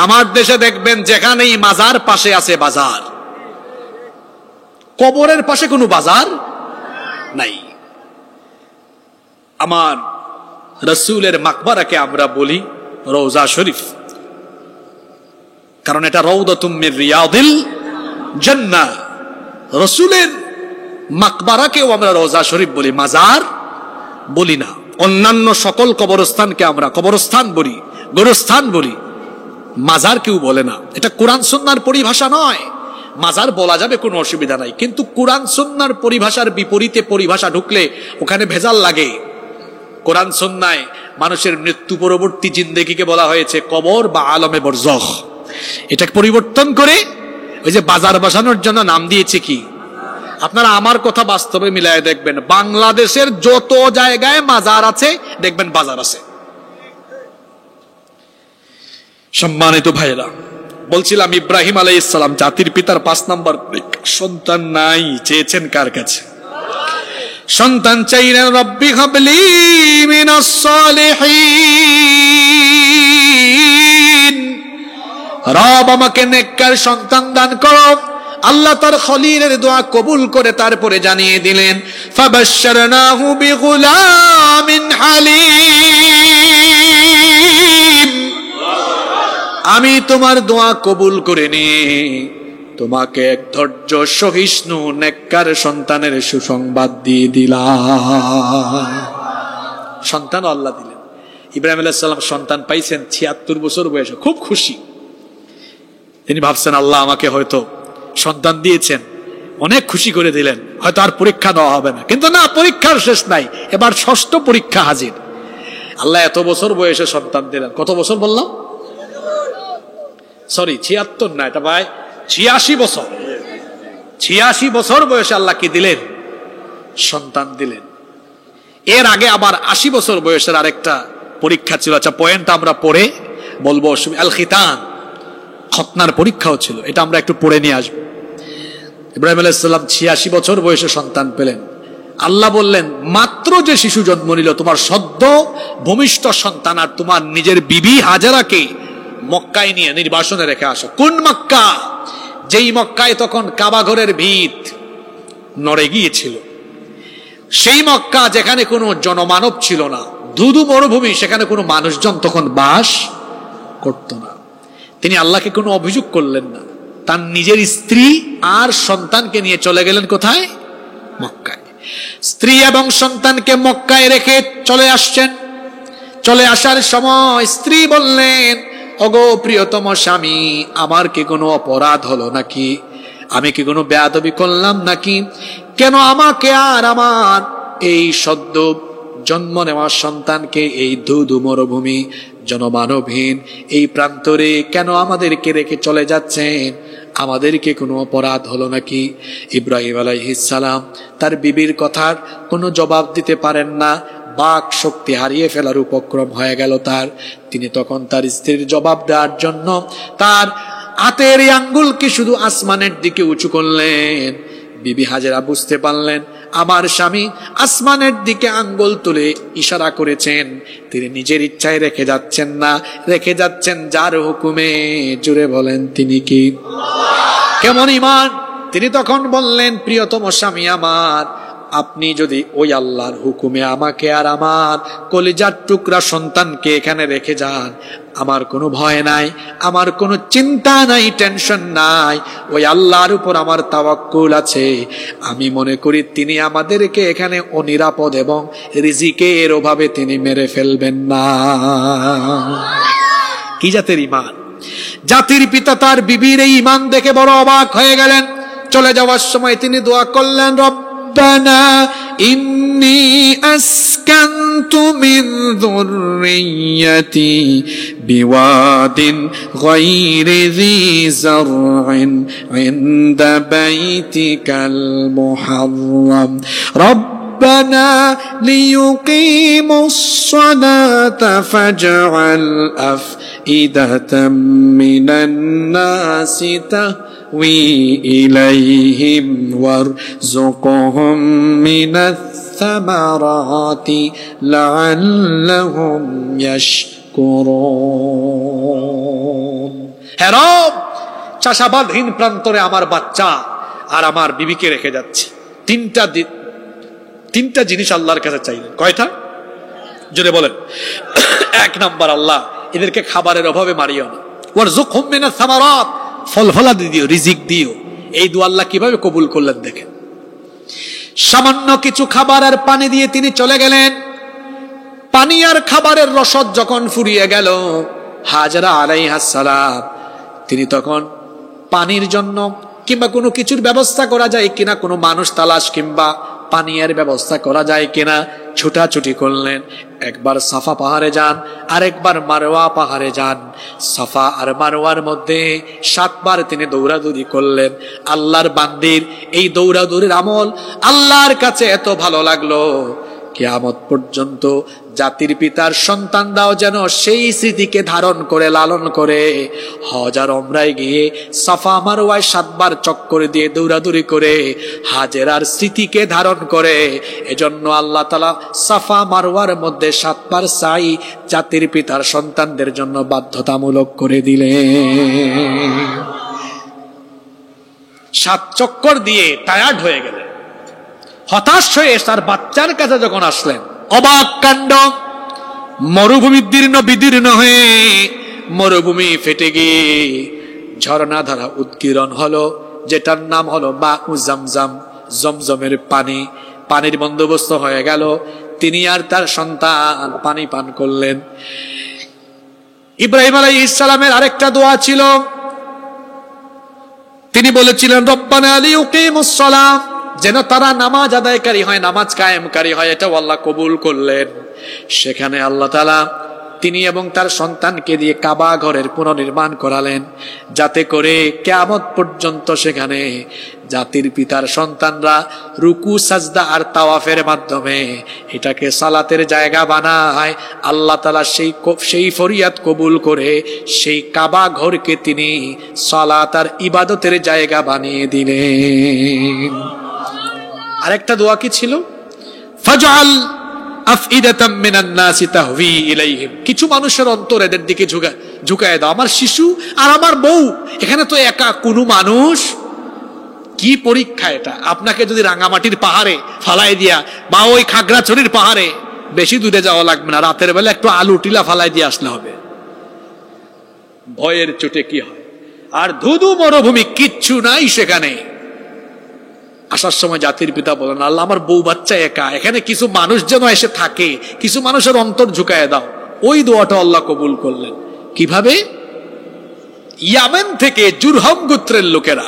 আমার দেশে দেখবেন যেখানেই মাজার পাশে আছে বাজার, কবরের পাশে কোনো বাজার নাই। আমার রাসূলের মাকবারাকে আমরা বলি রওজা শরীফ, কারণ এটা রাউদাতুম মির রিয়াদিল জান্নাহ। রাসূলের মাকবারাকেও আমরা রওজা শরীফ বলি, মাজার বলি না। অন্যান্য সকল কবরস্থানকে আমরা কবরস্থান বলি, গোরস্থান বলি, মাজার কেউ বলে না। এটা কোরআন সুন্নাহর পরিভাষা নয়। মাজার বলা যাবে, কোনো অসুবিধা নাই, কিন্তু কোরআন সুন্নাহর পরিভাষার বিপরীতে পরিভাষা ঢুকলে ওখানে ভেজাল লাগে। কোরআন সুন্নাহয় মানুষের মৃত্যু পরবর্তী জিন্দেগিকে বলা হয়েছে কবর বা আলমে বরজখ। এটা পরিবর্তন করে ওই যে বাজার বসানোর জন্য নাম দিয়েছে কি আপনারা আমার কথা বাস্তবে মিলাই দেখবেন, বাংলাদেশের যত জায়গায় মাজার আছে দেখবেন বাজার আছে। সম্মানিত ভাইরা, বলছিলাম ইব্রাহিম আলাইহিস সালাম জাতির পিতার 5 নম্বর সন্তান নাই, চেয়েছেন কার কাছে? সন্তান চাইলেন, রব্বি হাবলি মিনাস সালিহিন, রব আমাকে নেককার সন্তান দান করো। আল্লাহ তার খলিলের দোয়া কবুল করে তারপরে জানিয়ে দিলেন, ফাবাশশারনাহু বিগুলামিন হালিম, আমি তোমার দোয়া কবুল করে নিয়ে তোমাকে এক ধৈর্য সহিষ্ণু নেককার সন্তানের সুসংবাদ দিয়ে দিলাম। সন্তান আল্লাহ দিলেন। ইব্রাহিম আলাইহিস সালাম সন্তান পাইছেন 76 বছর বয়সে, খুব খুশি। তিনি ভাবছেন আল্লাহ আমাকে হয়তো সন্তান দিয়েছেন, অনেক খুশি করে দিলেন, হয়তো আর পরীক্ষা দেওয়া হবে না। কিন্তু না, পরীক্ষার শেষ নাই, এবার 6ষ্ঠ পরীক্ষা হাজির। আল্লাহ এত বছর বয়সে সন্তান দিলেন। কত বছর বললাম? সরি, 76 না, এটা ভাই 86 বছর। 86 বছর বয়সে আল্লাহ কি দিলেন? সন্তান দিলেন। এর আগে আবার 80 বছর বয়সের আরেকটা পরীক্ষা ছিল। আচ্ছা, পয়েন্টটা আমরা পড়ে বলবো। আল খিতান, খতনার পরীক্ষাও ছিল, এটা আমরা একটু পড়ে নিয়ে আসবো। ইব্রাহিম আলাইহিস সালাম 86 বছর বয়সে সন্তান পেলেন। আল্লাহ বললেন, মাত্র যে শিশু জন্ম নিল, তোমার সদ্য ভূমিষ্ঠ সন্তান, আর তোমার নিজের বিবি হাজারাকে মক্কায় নিয়ে নির্বাসনে রেখে আসো। কোন মক্কা? যেই মক্কায় তখন কাবা ঘরের ভিত নড়ে গিয়েছিল, সেই মক্কা যেখানে কোনো জনমানব ছিল না, ধুধু মরুভূমি, সেখানে কোনো মানুষজন তখন বাস করত না। তিনি আল্লাহকে কোনো অভিযোগ করলেন না, তার নিজের স্ত্রী আর সন্তানকে নিয়ে চলে গেলেন কোথায়? মক্কায়। স্ত্রী এবং সন্তানকে মক্কায় রেখে চলে আসছেন। চলে আসার সময় স্ত্রী বললেন, ওগো প্রিয়তম স্বামী, আমার কি কোনো অপরাধ হলো নাকি? আমি কি কোনো বেয়াদবি করলাম নাকি? কেন আমাকে আর আমার এই সদ্য জন্ম নেওয়া সন্তানকে এই ধুধু মরুভূমি জনমানবহীন এই প্রান্তরে কেন আমাদেরকে রেখে চলে যাচ্ছেন? আমাদেরকে কোনো অপরাধ হলো নাকি? ইব্রাহিম আলাইহিস সালাম তার বিবির কথার কোনো জবাব দিতে পারেন না। বাক শক্তি হারিয়ে ফেলার উপক্রম হয়ে গেল তার। তিনি তখন তার স্ত্রীর জবাব দেওয়ার জন্য তার হাতের আঙ্গুলকে শুধু আসমানের দিকে উঁচু করলেন। বিবি হাজেরা বুঝতে পারলেন আমার স্বামী আসমানের দিকে আঙ্গুল তুলে ইশারা করেছেন, তিনি নিজের ইচ্ছায় রেখে যাচ্ছেন না, রেখে যাচ্ছেন যার হুকুমে। জুড়ে বলেন তিনি কি? কেমন ঈমান! তিনি তখন বললেন, প্রিয়তম স্বামী আমার, আপনি যদি ওই আল্লাহর হুকুমে আমাকে আর আমার কলিজার টুকরা সন্তানকে এখানে রেখে যান, আমার কোনো ভয় নাই, আমার কোনো চিন্তা নাই, টেনশন নাই। ওই আল্লাহর উপর আমার তাওয়াক্কুল আছে। আমি মনে করি তিনি আমাদেরকে এখানে অনিরাপদ এবং রিজিকের অভাবে তিনি মেরে ফেলবেন না। কি জাতের ঈমান! জাতির পিতা তার বিবির এই ঈমান দেখে বড় অবাক হয়ে গেলেন। চলে যাওয়ার সময় তিনি দোয়া করলেন, ربنا إني أسكنت من ذريتي بواد غير ذي زرع عند بيتك المحرم ربنا ليقيموا الصلاة فاجعل أفئدة من الناس تهوي إليهم وارزقهم من الثمرات لعلهم يشكرون। হে রব, চাষাবাদহীন প্রান্তরে আমার বাচ্চা আর আমার বিবিকে রেখে যাচ্ছি। তিনটা জিনিস আল্লাহর কাছে চাইলেন। কয়টা? জোরে বলেন। 1 নাম্বার, আল্লাহ এদেরকে খাবারের অভাবে মারিও না। ওয়ারযুকহুম মিনাস সামারাত, ফল ফলাদি দিও, রিজিক দিও। এই দোয়া আল্লাহ কিভাবে কবুল করলেন দেখেন। সামান্য কিছু খাবার আর পানি দিয়ে তিনি চলে গেলেন। পানি আর খাবারের রসদ যখন ফুরিয়ে গেল, হাজেরা আলাইহাস সালাম তিনি তখন পানির জন্য কিংবা কোনো কিছুর ব্যবস্থা করা যায় কিনা, কোনো মানুষ তালাশ কিংবা পানীয়ের ব্যবস্থা করা যায় কিনা, ছুটাছুটি করলেন। একবার সাফা পাহাড়ে যান, আরেকবার মারওয়া পাহাড়ে যান। সাফা আর মারওয়ার মধ্যে 7 বার তিনি দৌড়াদৌড়ি করলেন। আল্লাহর বান্দির এই দৌড়াদৌড়ির আমল আল্লাহর কাছে এত ভালো লাগলো, কিয়ামত পর্যন্ত জাতির পিতার সন্তানরাও যেন সেই স্মৃতিকে ধারণ করে লালন করে হজ আর ওমরায় গিয়ে সাফা মারওয়ায় 7 বার চক্কর দিয়ে দৌড়াদৌড়ি করে হাজেরার স্মৃতিকে ধারণ করে। এজন্য আল্লাহ তাআলা সাফা মারওয়ার মধ্যে 7 বার সাই জাতির পিতার সন্তানদের জন্য বাধ্যতামূলক করে দিলেন। 7 চক্কর দিয়ে টায়ার্ড হয়ে গেলেন, হতাশ হয়ে তার বাচ্চার কাছে যখন আসলেন, অবাক কাণ্ড, মরুভূমি দীর্ণ বিদীর্ণ হয়ে মরুভূমি ফেটে গিয়ে ঝর্ণা ধারা উৎকীর্ণ হলো, যেটার নাম হলো মাউ জামজাম, জমজমের পানি। পানির বন্দোবস্ত হয়ে গেল, তিনি আর তার সন্তান পানি পান করলেন। ইব্রাহিম আলাইহিস সালামের আরেকটা দোয়া ছিল, তিনি বলেছিলেন রব্বানা লিইউকিমুস সালাম, যেন তারা নামাজ আদায়কারী হয়, নামাজ কায়েমকারী হয়। এটা আল্লাহ কবুল করলেন। সেখানে আল্লাহ তাআলা তিনি এবং তার সন্তানকে দিয়ে কাবা ঘরের পুনর্নির্মাণ করালেন, যাতে করে কিয়ামত পর্যন্ত সেখানে জাতির পিতার সন্তানরা রুকু সাজদা আর তাওয়াফের মাধ্যমে এটাকে সালাতের জায়গা বানায়। আল্লাহ তাআলা সেই ফরিয়াদ কবুল করে সেই কাবা ঘরকে তিনি সালাত আর ইবাদতের জায়গা বানিয়ে দিলেন। আরেকটা দোয়া কি ছিল? ফাজআল আফইদাতাম মিনান নাসি তাহভি ইলাইহিম, কিছু মানুষের অন্তর এদের দিকে ঝুঁকায় দাও। আমার শিশু আর আমার বউ, এখানে তো একা কোনো মানুষ। কি পরীক্ষা এটা! আপনাকে যদি রাঙামাটির পাহাড়ে ফালাই দিয়া বা ওই খাগড়াছড়ির পাহাড়ে, বেশি দূরে যাওয়া লাগবে না, রাতের বেলা একটু আলু টিলা ফালাই দিয়ে আসলে হবে। ভয়ের চোটে কি হয়, আর ধুধু মরুভূমি, কিচ্ছু নাই সেখানে। আসার সময় জাতির পিতা বলেন, আল্লাহ আমার বউ বাচ্চা একা, এখানে কিছু মানুষ যেন এসে থাকে, কিছু মানুষের অন্তর ঝুঁকায় দাও। ওই দোয়াটা আল্লাহ কবুল করলেন। কিভাবে? ইয়ামেন থেকে জুরহম গোত্রের লোকেরা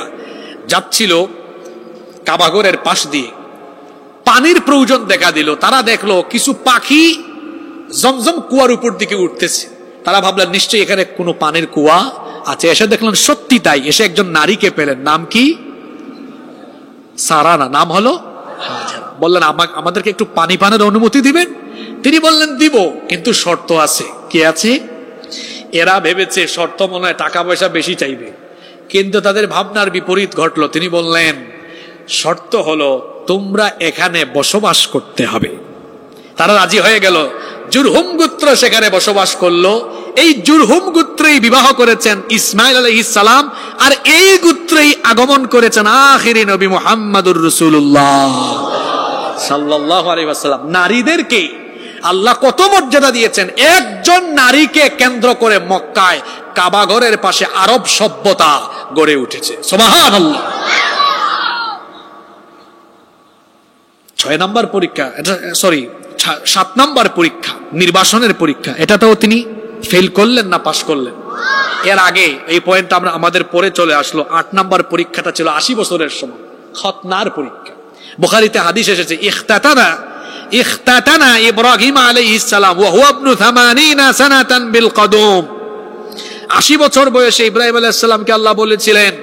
যাচ্ছিল কাবাগরের পাশ দিয়ে, পানির প্রয়োজন দেখা দিল। তারা দেখলো কিছু পাখি জমজম কুয়ার উপর দিকে উঠতেছে। তারা ভাবলেন নিশ্চয়ই এখানে কোনো পানির কুয়া আছে। এসে দেখলেন সত্যি তাই। এসে একজন নারীকে পেলেন, নাম কি? সারানা, নাম হলো হাজেরা। বললেন আমাদেরকে একটু পানি পানের অনুমতি দিবেন? তিনি বললেন দিব, কিন্তু শর্ত আছে। কি আছে? এরা ভেবেছে শর্ত মনে হয় টাকা পয়সা বেশি চাইবে, কিন্তু তাদের ভাবনার বিপরীত ঘটলো। তিনি বললেন শর্ত হলো তোমরা এখানে বসবাস করতে হবে। তারা রাজি হয়ে গেল। জুরহুম গোত্র সেখানে বসবাস করলো। এই জুরহুম গোত্রেই বিবাহ করেছেন ইসমাইল আলাইহিস সালাম, আর এই গোত্রেই আগমন করেছেন আখিরি নবী মুহাম্মদুর রাসূলুল্লাহ সাল্লাল্লাহু আলাইহি ওয়াসাল্লাম। নারীদেরকে আল্লাহ কত মর্যাদা দিয়েছেন! একজন নারীকে কেন্দ্র করে মক্কায় কাবা ঘরের পাশে আরব সভ্যতা গড়ে উঠেছে। সুবহানাল্লাহ। 6 নম্বর পরীক্ষা, 7 নম্বর পরীক্ষা, নির্বাসনের পরীক্ষা। এটাতেও তিনি ফেল করলেন না পাশ করলেন। এর আগে এই পয়েন্ট আমরা আমাদের পরে চলে আসলো। 8 নম্বর পরীক্ষাটা ছিল 80 বছরের সময়, খতনার পরীক্ষা। বুখারীতে হাদিস এসেছে, ইখতাতানা ইব্রাহিম আলাইহিস সালাম ওয়া হুয়া ইবনু 80 সানাতান বিল কদুম। 80 বছর বয়সে ইব্রাহিম আলাইহিস সালামকে আল্লাহ বলেছিলেন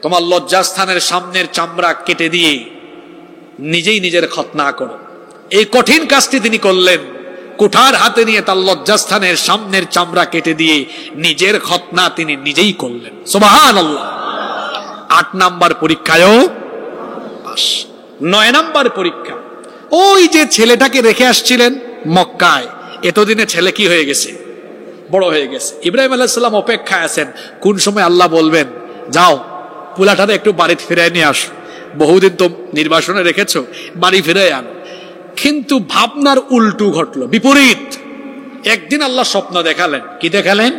তোমার লজ্জাস্থানের সামনের চামড়া কেটে দিয়ে নিজেই নিজের খতনা করো। এই কঠিন কাজটি তিনি করলেন। কুঠার হাতে নিয়ে তার লজ্জাস্থানের সামনের চামড়া কেটে দিয়ে নিজের খতনা তিনি নিজেই করলেন। সুবহানাল্লাহ। 8 নম্বর পরীক্ষায়ও পাস। 9 নম্বর পরীক্ষা, ওই যে ছেলেটাকে রেখে আসছিলেন মক্কায়, এতদিনে ছেলে কি হয়ে গেছে? বড় হয়ে গেছে। ইব্রাহিম আলাইহিস সালাম অপেক্ষায় আছেন কোন সময় আল্লাহ বলবেন যাও পুলাটারে একটু বাড়ি ফিরে নিয়ে আসো, বহুদিন তো নির্বাসনে রেখেছো, বাড়ি ফিরে আনো। কিন্তু ভাবনার উল্টো ঘটলো, বিপরীত। একদিন আল্লাহ স্বপ্ন দেখালেন। কি দেখালেন?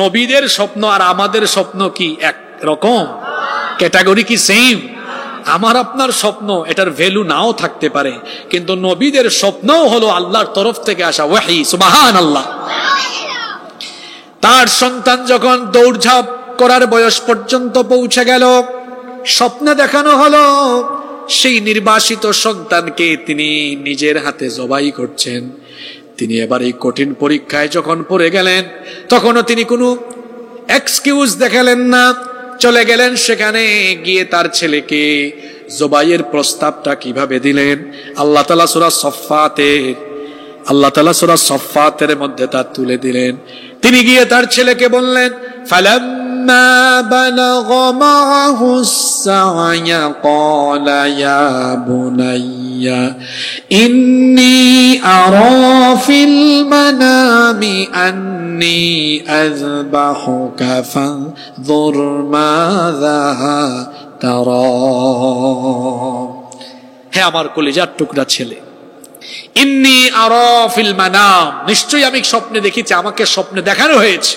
নবীদের স্বপ্ন আর আমাদের স্বপ্ন কি এক রকম? ক্যাটাগরি কি সেম? আমার আপনার স্বপ্ন এটার ভ্যালু নাও থাকতে পারে, কিন্তু নবীদের স্বপ্নও হলো আল্লাহর তরফ থেকে আসা ওয়াহী। সুবহানাল্লাহ। তার সন্তান যখন দৌড়ঝাঁপ করার বয়স পর্যন্ত পৌঁছে গেল, স্বপ্নে দেখানো হলো সেই নির্বাসিত সন্তানকে তিনি নিজের হাতে জবাই করছেন। তিনি এবার এই কঠিন পরীক্ষায় যখন পড়ে গেলেন, তখনও তিনি কোনো এক্সকিউজ দেখালেন না, চলে গেলেন সেখানে গিয়ে তার ছেলেকে জবাইয়ের প্রস্তাবটা কিভাবে দিলেন আল্লাহ তাআলা সূরা সফফাতের মধ্যে তা তুলে দিলেন। তিনি গিয়ে তার ছেলেকে বললেন, ফালাম্মা বালাগা মাআহুস সা'য়া ক্বালা ইয়া বুনাইয়া ইন্নী আরা ফিল মানামি আন্নী আযবাহুকা ফানযুর মাযা তারা। হে আমার কলিজার টুকরা ছেলে, ইন্নী আরা ফিল মানাম, নিশ্চয়ই আমি স্বপ্নে দেখেছি, আমাকে স্বপ্নে দেখানো হয়েছে,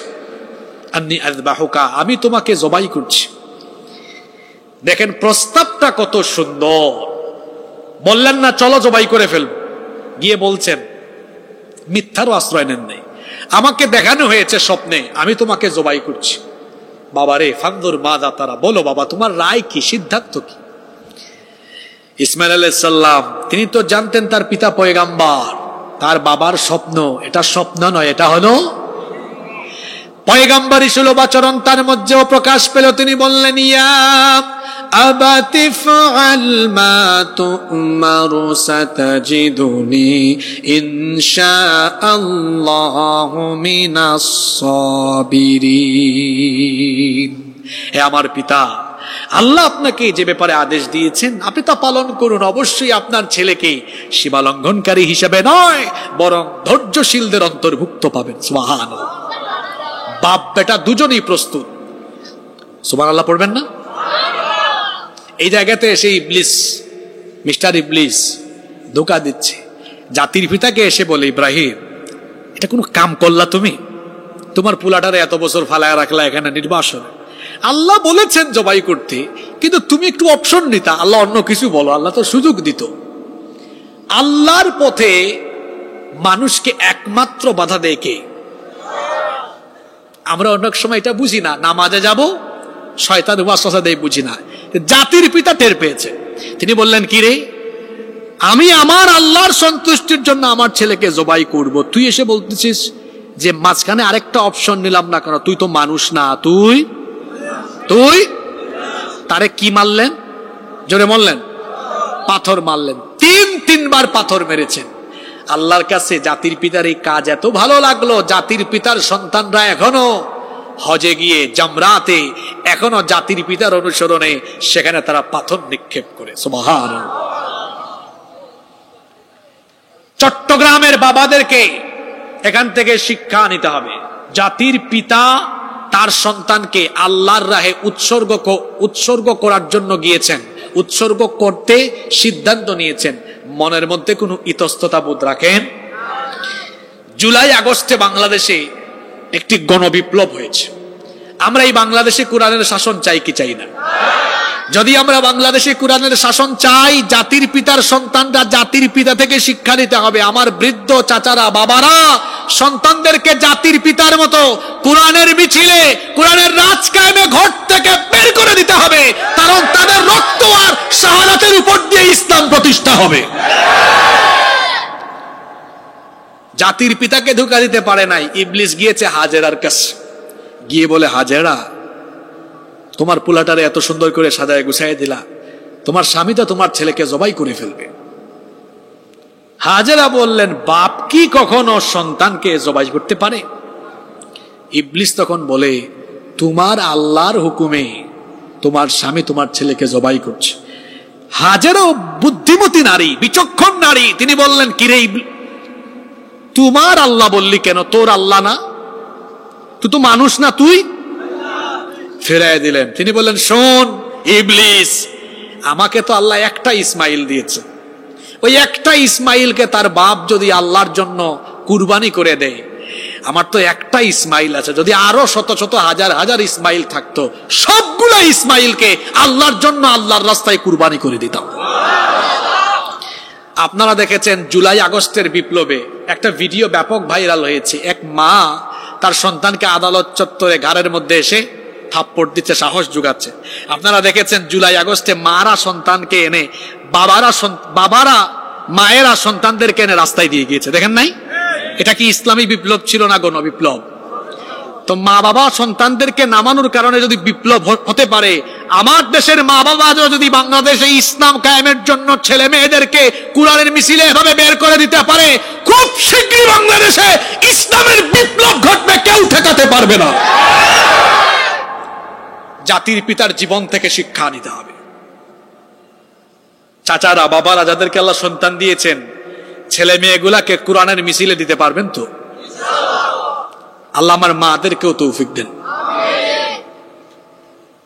আন্নী আযবাহুকা, আমি তোমাকে জবাই করছি। দেখেন প্রস্তাবটা কত সুন্দর। বললেন না চলো জবাই করে ফেলব, গিয়ে বলছেন, মিথ্যারও আশ্রয় নেন নাই, আমাকে দেখানো হয়েছে স্বপ্নে, আমি তোমাকে জবাই করছি। বাবা রে, ফানজুর মাযা তারা, বলো বাবা তোমার রায় কি, সিদ্ধান্ত কি? ইসমাইল আলাইহিস সালাম তিনি তো জানতেন তার পিতা পয়গাম্বার, তার বাবার স্বপ্ন এটা স্বপ্ন নয়, এটা হলো পয়গাম্বরী সুলভ আচরণ তার মধ্যেও প্রকাশ পেল। তিনি বললেন, ইয়া আবাতি ফাআল মা তু'মারু সাতাজিদুনি ইনশাআল্লাহু মিনাস সাবিরিন। হে আমার পিতা, আল্লাহ আপনাকে যে ব্যাপারে আদেশ দিয়েছেন আপনি তা পালন করুন, অবশ্যই আপনার ছেলেকে সীমা লঙ্ঘনকারী হিসেবে নয় বরং ধৈর্যশীলদের অন্তর্ভুক্ত পাবেন। সুবহানাল্লাহ। বাপ বেটা দুজনেই প্রস্তুত। সুবহানাল্লাহ পড়বেন না? এই জায়গাতে এসে ইবলিস, মিস্টার ইবলিস ধোঁকা দিচ্ছে। জাতির পিতাকে এসে বলে, ইব্রাহিম এটা কোনো কাম করলা তুমি? তোমার পুলাটারে এত বছর ফালায় রাখলা এখানে নির্বাসনে, আল্লাহ বলেছেন জবাই করতে, কিন্তু তুমি একটু অপশন নিতা, আল্লাহ অন্য কিছু বলো, আল্লাহ তো সুযোগ দিত। আল্লাহর পথে মানুষকে একমাত্র বাধা দেয় কে? আমরা অনেক সময় এটা বুঝি না, নামাজে যাব শয়তান ওয়াসওয়াসা দেয়, বুঝি না। জাতির পিতা টের পেয়েছে, তিনি বললেন, কি রে, আমি আমার আল্লাহর সন্তুষ্টির জন্য আমার ছেলেকে জবাই করব, তুই এসে বলতেছিস যে মাঝখানে আরেকটা অপশন নিলাম না কেন? তুই তো মানুষ না, তুই তারে কি মারলেন? জোরে বললেন, পাথর মারলেন। তিনবার পাথর মেরেছেন। আল্লাহর কাছে জাতির পিতার এই কাজ এত ভালো লাগলো, জাতির পিতার সন্তানরা এখনো হজে গিয়ে জামরাতে এখনো জাতির পিতার অনুসরণে সেখানে তারা পাথর নিক্ষেপ করে। সুবহানাল্লাহ। চট্টগ্রামের বাবাদেরকে এখান থেকে শিক্ষা নিতে হবে। জাতির পিতা তার সন্তানকে আল্লাহর রাহে উৎসর্গ করার জন্য গিয়েছেন, উৎসর্গ করতে সিদ্ধান্ত নিয়েছেন, মনের মধ্যে কোনো ইতস্ততা বোধ রাখেন? জুলাই আগস্টে বাংলাদেশে একটি গণবিপ্লব হয়েছে। আমরা এই বাংলাদেশে কোরআনের শাসন চাই কি চাই না? যদি আমরা বাংলাদেশে কোরআনের শাসন চাই, জাতির পিতার সন্তানরা জাতির পিতা থেকে শিক্ষা নিতে হবে। আমার বৃদ্ধ চাচারা, বাবারা সন্তানদেরকে জাতির পিতার মতো কোরআনের মিছিলে, কোরআনের রাজ কায়েমে ঘর থেকে বের করে দিতে হবে, কারণ তাদের রক্ত আর শাহাদাতের উপর দিয়ে ইসলাম প্রতিষ্ঠা হবে। জাতির পিতাকে ধোঁকা দিতে পারে নাই। ইবলিস গিয়েছে হাজেরার কাছে, গিয়ে বলে, হাজেরা তোমার পোলাটারে এত সুন্দর করে সাজায় গুছাই দিলা, তোমার স্বামী তো তোমার ছেলেকে জবাই করে ফেলবে। হাজেরা বললেন, বাপ কি কখনো সন্তানকে জবাই করতে পারে? ইবলিস তখন বলে, তোমার আল্লাহর হুকুমে তোমার স্বামী তোমার ছেলেকে জবাই করছে। হাজেরাও বুদ্ধিমতী নারী, বিচক্ষণ নারী, তিনি বললেন, কিরে তোমার আল্লাহ বললি কেন? তোর আল্লাহ না, তুই তো মানুষ না, তুই ফেরাই দিলেন। তিনি বললেন, শোন ইবলিস, আমাকে তো আল্লাহ একটা ইসমাইল দিয়েছে, ওই একটা ইসমাইলকে তার বাপ যদি আল্লাহর জন্য কুরবানি করে দেয়, আমার তো একটা ইসমাইল আছে, যদি আরো শত শত হাজার হাজার ইসমাইল থাকতো, সবগুলো ইসমাইলকে আল্লাহর জন্য আল্লাহর রাস্তায় কুরবানি করে দিতাম। আপনারা দেখেছেন জুলাই আগস্টের বিপ্লবে একটা ভিডিও ব্যাপক ভাইরাল হয়েছে। এক মা তার সন্তানকে আদালত চত্বরে ঘাড়ের মধ্যে এসে থাপ্পড় দিচ্ছে, সাহস যোগাচ্ছে। আপনারা দেখেছেন জুলাই আগস্টে মারা সন্তানকে এনে বাবারা মায়েরা সন্তানদেরকে এনে রাস্তায় দিয়ে গিয়েছে, দেখেন নাই? এটা কি ইসলামী বিপ্লব ছিল না গণ বিপ্লব? তো মা বাবা সন্তানদেরকে নামানোর কারণে যদি বিপ্লব হতে পারে, আমার দেশের মা বাবা যদি বাংলাদেশে ইসলাম কায়েমের জন্য ছেলে মেয়েদেরকে কুরআনের মিছিলে এভাবে বের করে দিতে পারে, খুব শীঘ্রই বাংলাদেশে ইসলামের বিপ্লব ঘটবে, কেউ ঠেকাতে পারবে না। জাতির পিতার জীবন থেকে শিক্ষা নিতে হবে। চাচারা বাবারা যাদেরকে আল্লাহ সন্তান দিয়েছেন, ছেলে মেয়েগুলাকে কুরআনের মিছিলে দিতে পারবেন তো? আল্লাহ আমার মাদেরকেও তৌফিক দেন।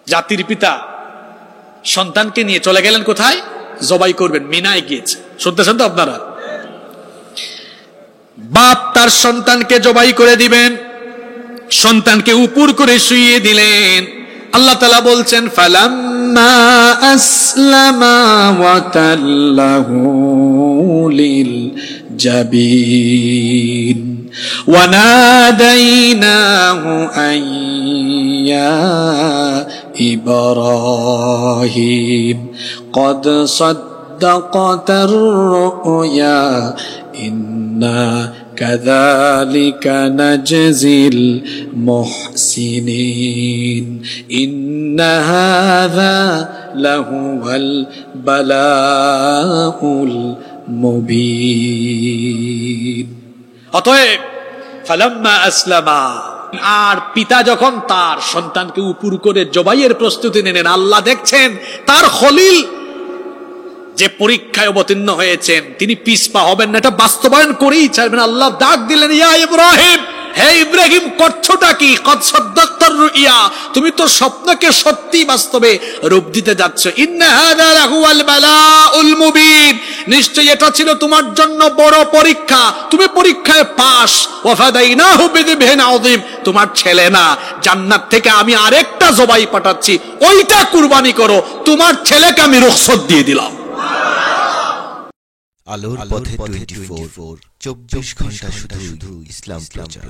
জাতির পিতা সন্তানকে নিয়ে চলে গেলেন কোথায়? জবাই করবেন, মিনায় গিয়েছে। শুনতেছেন তো আপনারা? বাপ তার সন্তানকে জবাই করে দিবেন, সন্তানকে উপর করে শুইয়ে দিলেন। আল্লাহ তাআলা বলছেন ফালাম্মা আসলামা ওয়া তাল্লাহু লিল জাবিন ওয়া নাদাইনাহু আইয়া ইব্রাহিম قد صدقت الرؤيا إنا كذلك نجزي المحسنين إن هذا لهو البلاء المبين অতএব ফালাম্মা আসলামা, আর পিতা যখন তার সন্তানকে উপর করে জবাইয়ের প্রস্তুতি নিলেন, আল্লাহ দেখছেন তার খলিল যে পরীক্ষায় অবতীর্ণ হয়েছেন তিনি পিছপা হবেন না, এটা বাস্তবায়ন করেই ছাড়বেন। আল্লাহ ডাক দিলেন, ইয়া ইব্রাহিম, হে ইব্রাহিম করছোটা কি? কদ সাদ্দাক্তার রুইয়া, তুমি তো স্বপ্নকে সত্যি বাস্তবে রূপ দিতে যাচ্ছ। ইন্না হাযা লাহুয়াল বালাউল মুবিন, নিশ্চয়ই এটা ছিল তোমার জন্য বড় পরীক্ষা, তুমি পরীক্ষায় পাস। ওয়া ফাদাইনাহু বিযিবহিন আযীম, তোমার ছেলে না, জান্নাত থেকে আমি আরেকটা জবাই পাঠাচ্ছি, ওইটা কুরবানি করো, তোমার ছেলেকে আমি রুখসত দিয়ে দিলাম। আলোর পথে 24 24 ঘন্টা শুধু ইসলাম প্রচার।